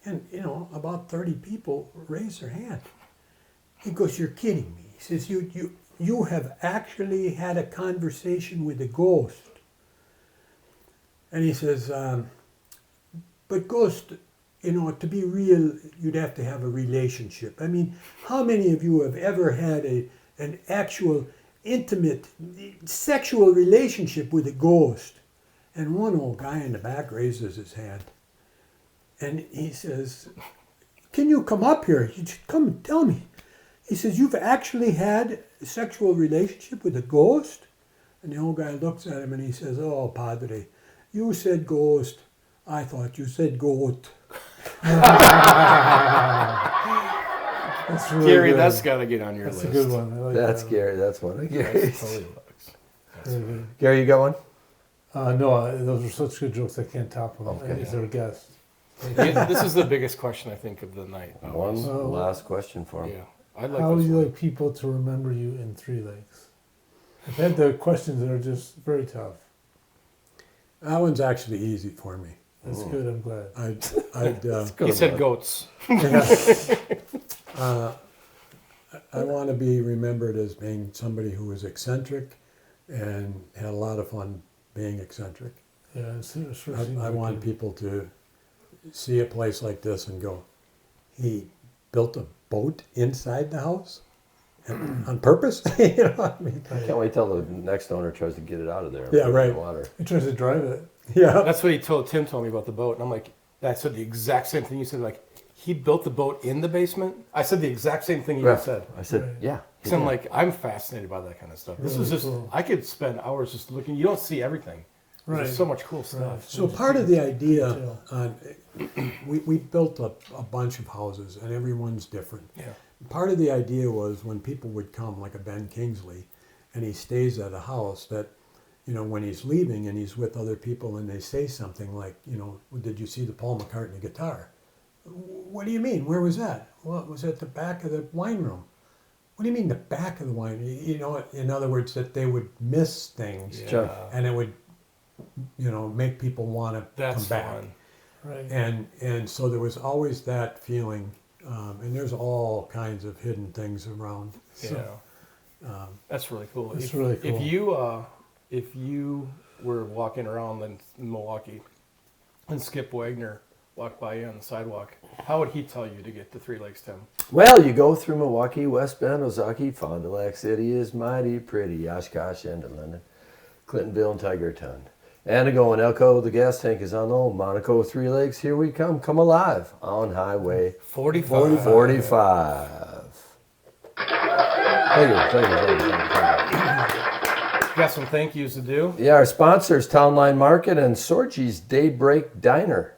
And, about 30 people raise their hand. He goes, "You're kidding me." He says, you have actually had a conversation with a ghost. And he says, but ghost, to be real, you'd have to have a relationship. I mean, how many of you have ever had an actual intimate sexual relationship with a ghost? And one old guy in the back raises his hand. And he says, "Can you come up here? You should come and tell me." He says, "You've actually had a sexual relationship with a ghost?" And the old guy looks at him and he says, "Oh, Padre, you said ghost. I thought you said goat." That's really Gary, good. that's got to get on your That's list. a good one. I like That's that. Gary. That's one of That's Gary's. totally works. Very good. Gary, you got one? No, those are such good jokes. I can't top them. Okay. Is there a guest? This is the biggest question I think of the night. One Oh. last question for him. Yeah, I'd like How would this you one. like people to remember you in Three Lakes? I've had the questions that are just very tough. That one's actually easy for me. That's good. I'm glad. I'd He said goats. I want to be remembered as being somebody who was eccentric and had a lot of fun being eccentric. Yeah, it sure seems I like want it. people to see a place like this and go, he built a boat inside the house and, on purpose. You know what I mean? I can't wait till the next owner tries to get it out of there. and Yeah, put it in right. the Water. He tries to drive it. Yeah. That's what Tim told me about the boat, and I'm like, I said the exact same thing you said. Like, he built the boat in the basement. I said the exact same thing you Yeah. said. I said, Right. yeah. he So I'm did. like, I'm fascinated by that kind of stuff. This Really is just, cool. I could spend hours just looking. You don't see everything. Right. There's so much cool stuff. So part of the idea, Detail. we built a bunch of houses and everyone's different. Yeah. Part of the idea was when people would come, like a Ben Kingsley, and he stays at a house that, you know, when he's leaving and he's with other people and they say something like, you know, did you see the Paul McCartney guitar? What do you mean? Where was that? Well, it was at the back of the wine room. What do you mean the back of the wine? You know, in other words, that they would miss things Sure. and it would, you know, make people want to That's come back. fun. Right. And so there was always that feeling, and there's all kinds of hidden things around. So, Yeah. That's really cool. That's if, really cool. If you were walking around in Milwaukee and Skip Wagner walked by you on the sidewalk, how would he tell you to get to Three Lakes, Tim? Well, you go through Milwaukee, West Bend, Ozaki, Fond du Lac City is mighty pretty, Oshkosh, and Linden, Clintonville, and Tigerton. Antigo and Elko, the gas tank is on low. Monaco, Three Lakes, here we come alive on Highway 45. 45. Thank you. Got some thank yous to do. Yeah, our sponsors, Town Line Market and Sorgie's Daybreak Diner.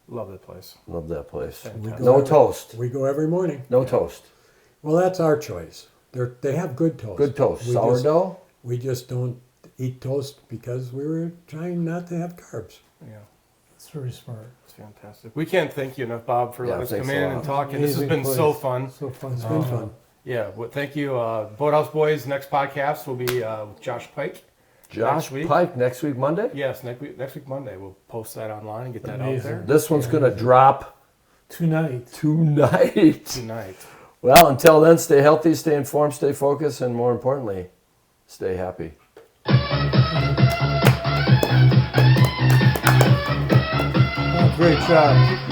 Love that place. Love that place. Fantastic. No toast. we go every morning. No toast. Well, that's our choice. They have good toast. Good toast. We Sourdough? we just don't eat toast because we were trying not to have carbs. Yeah, It's very smart. it's fantastic. We can't thank you enough, Bob, for Yeah, letting us thanks come a in lot. and talk. And this has Amazing been so place. fun. So fun. It's been fun. Yeah, well, thank you. Boathouse Boys, next podcast will be with Josh Pike. Josh Next week? Pike next week, Monday? Yes, next week Monday. We'll post that online and get that out Amazing. there This one's going to drop Tonight. tonight. tonight. Well, until then, stay healthy, stay informed, stay focused, and more importantly, stay happy. Oh, great job.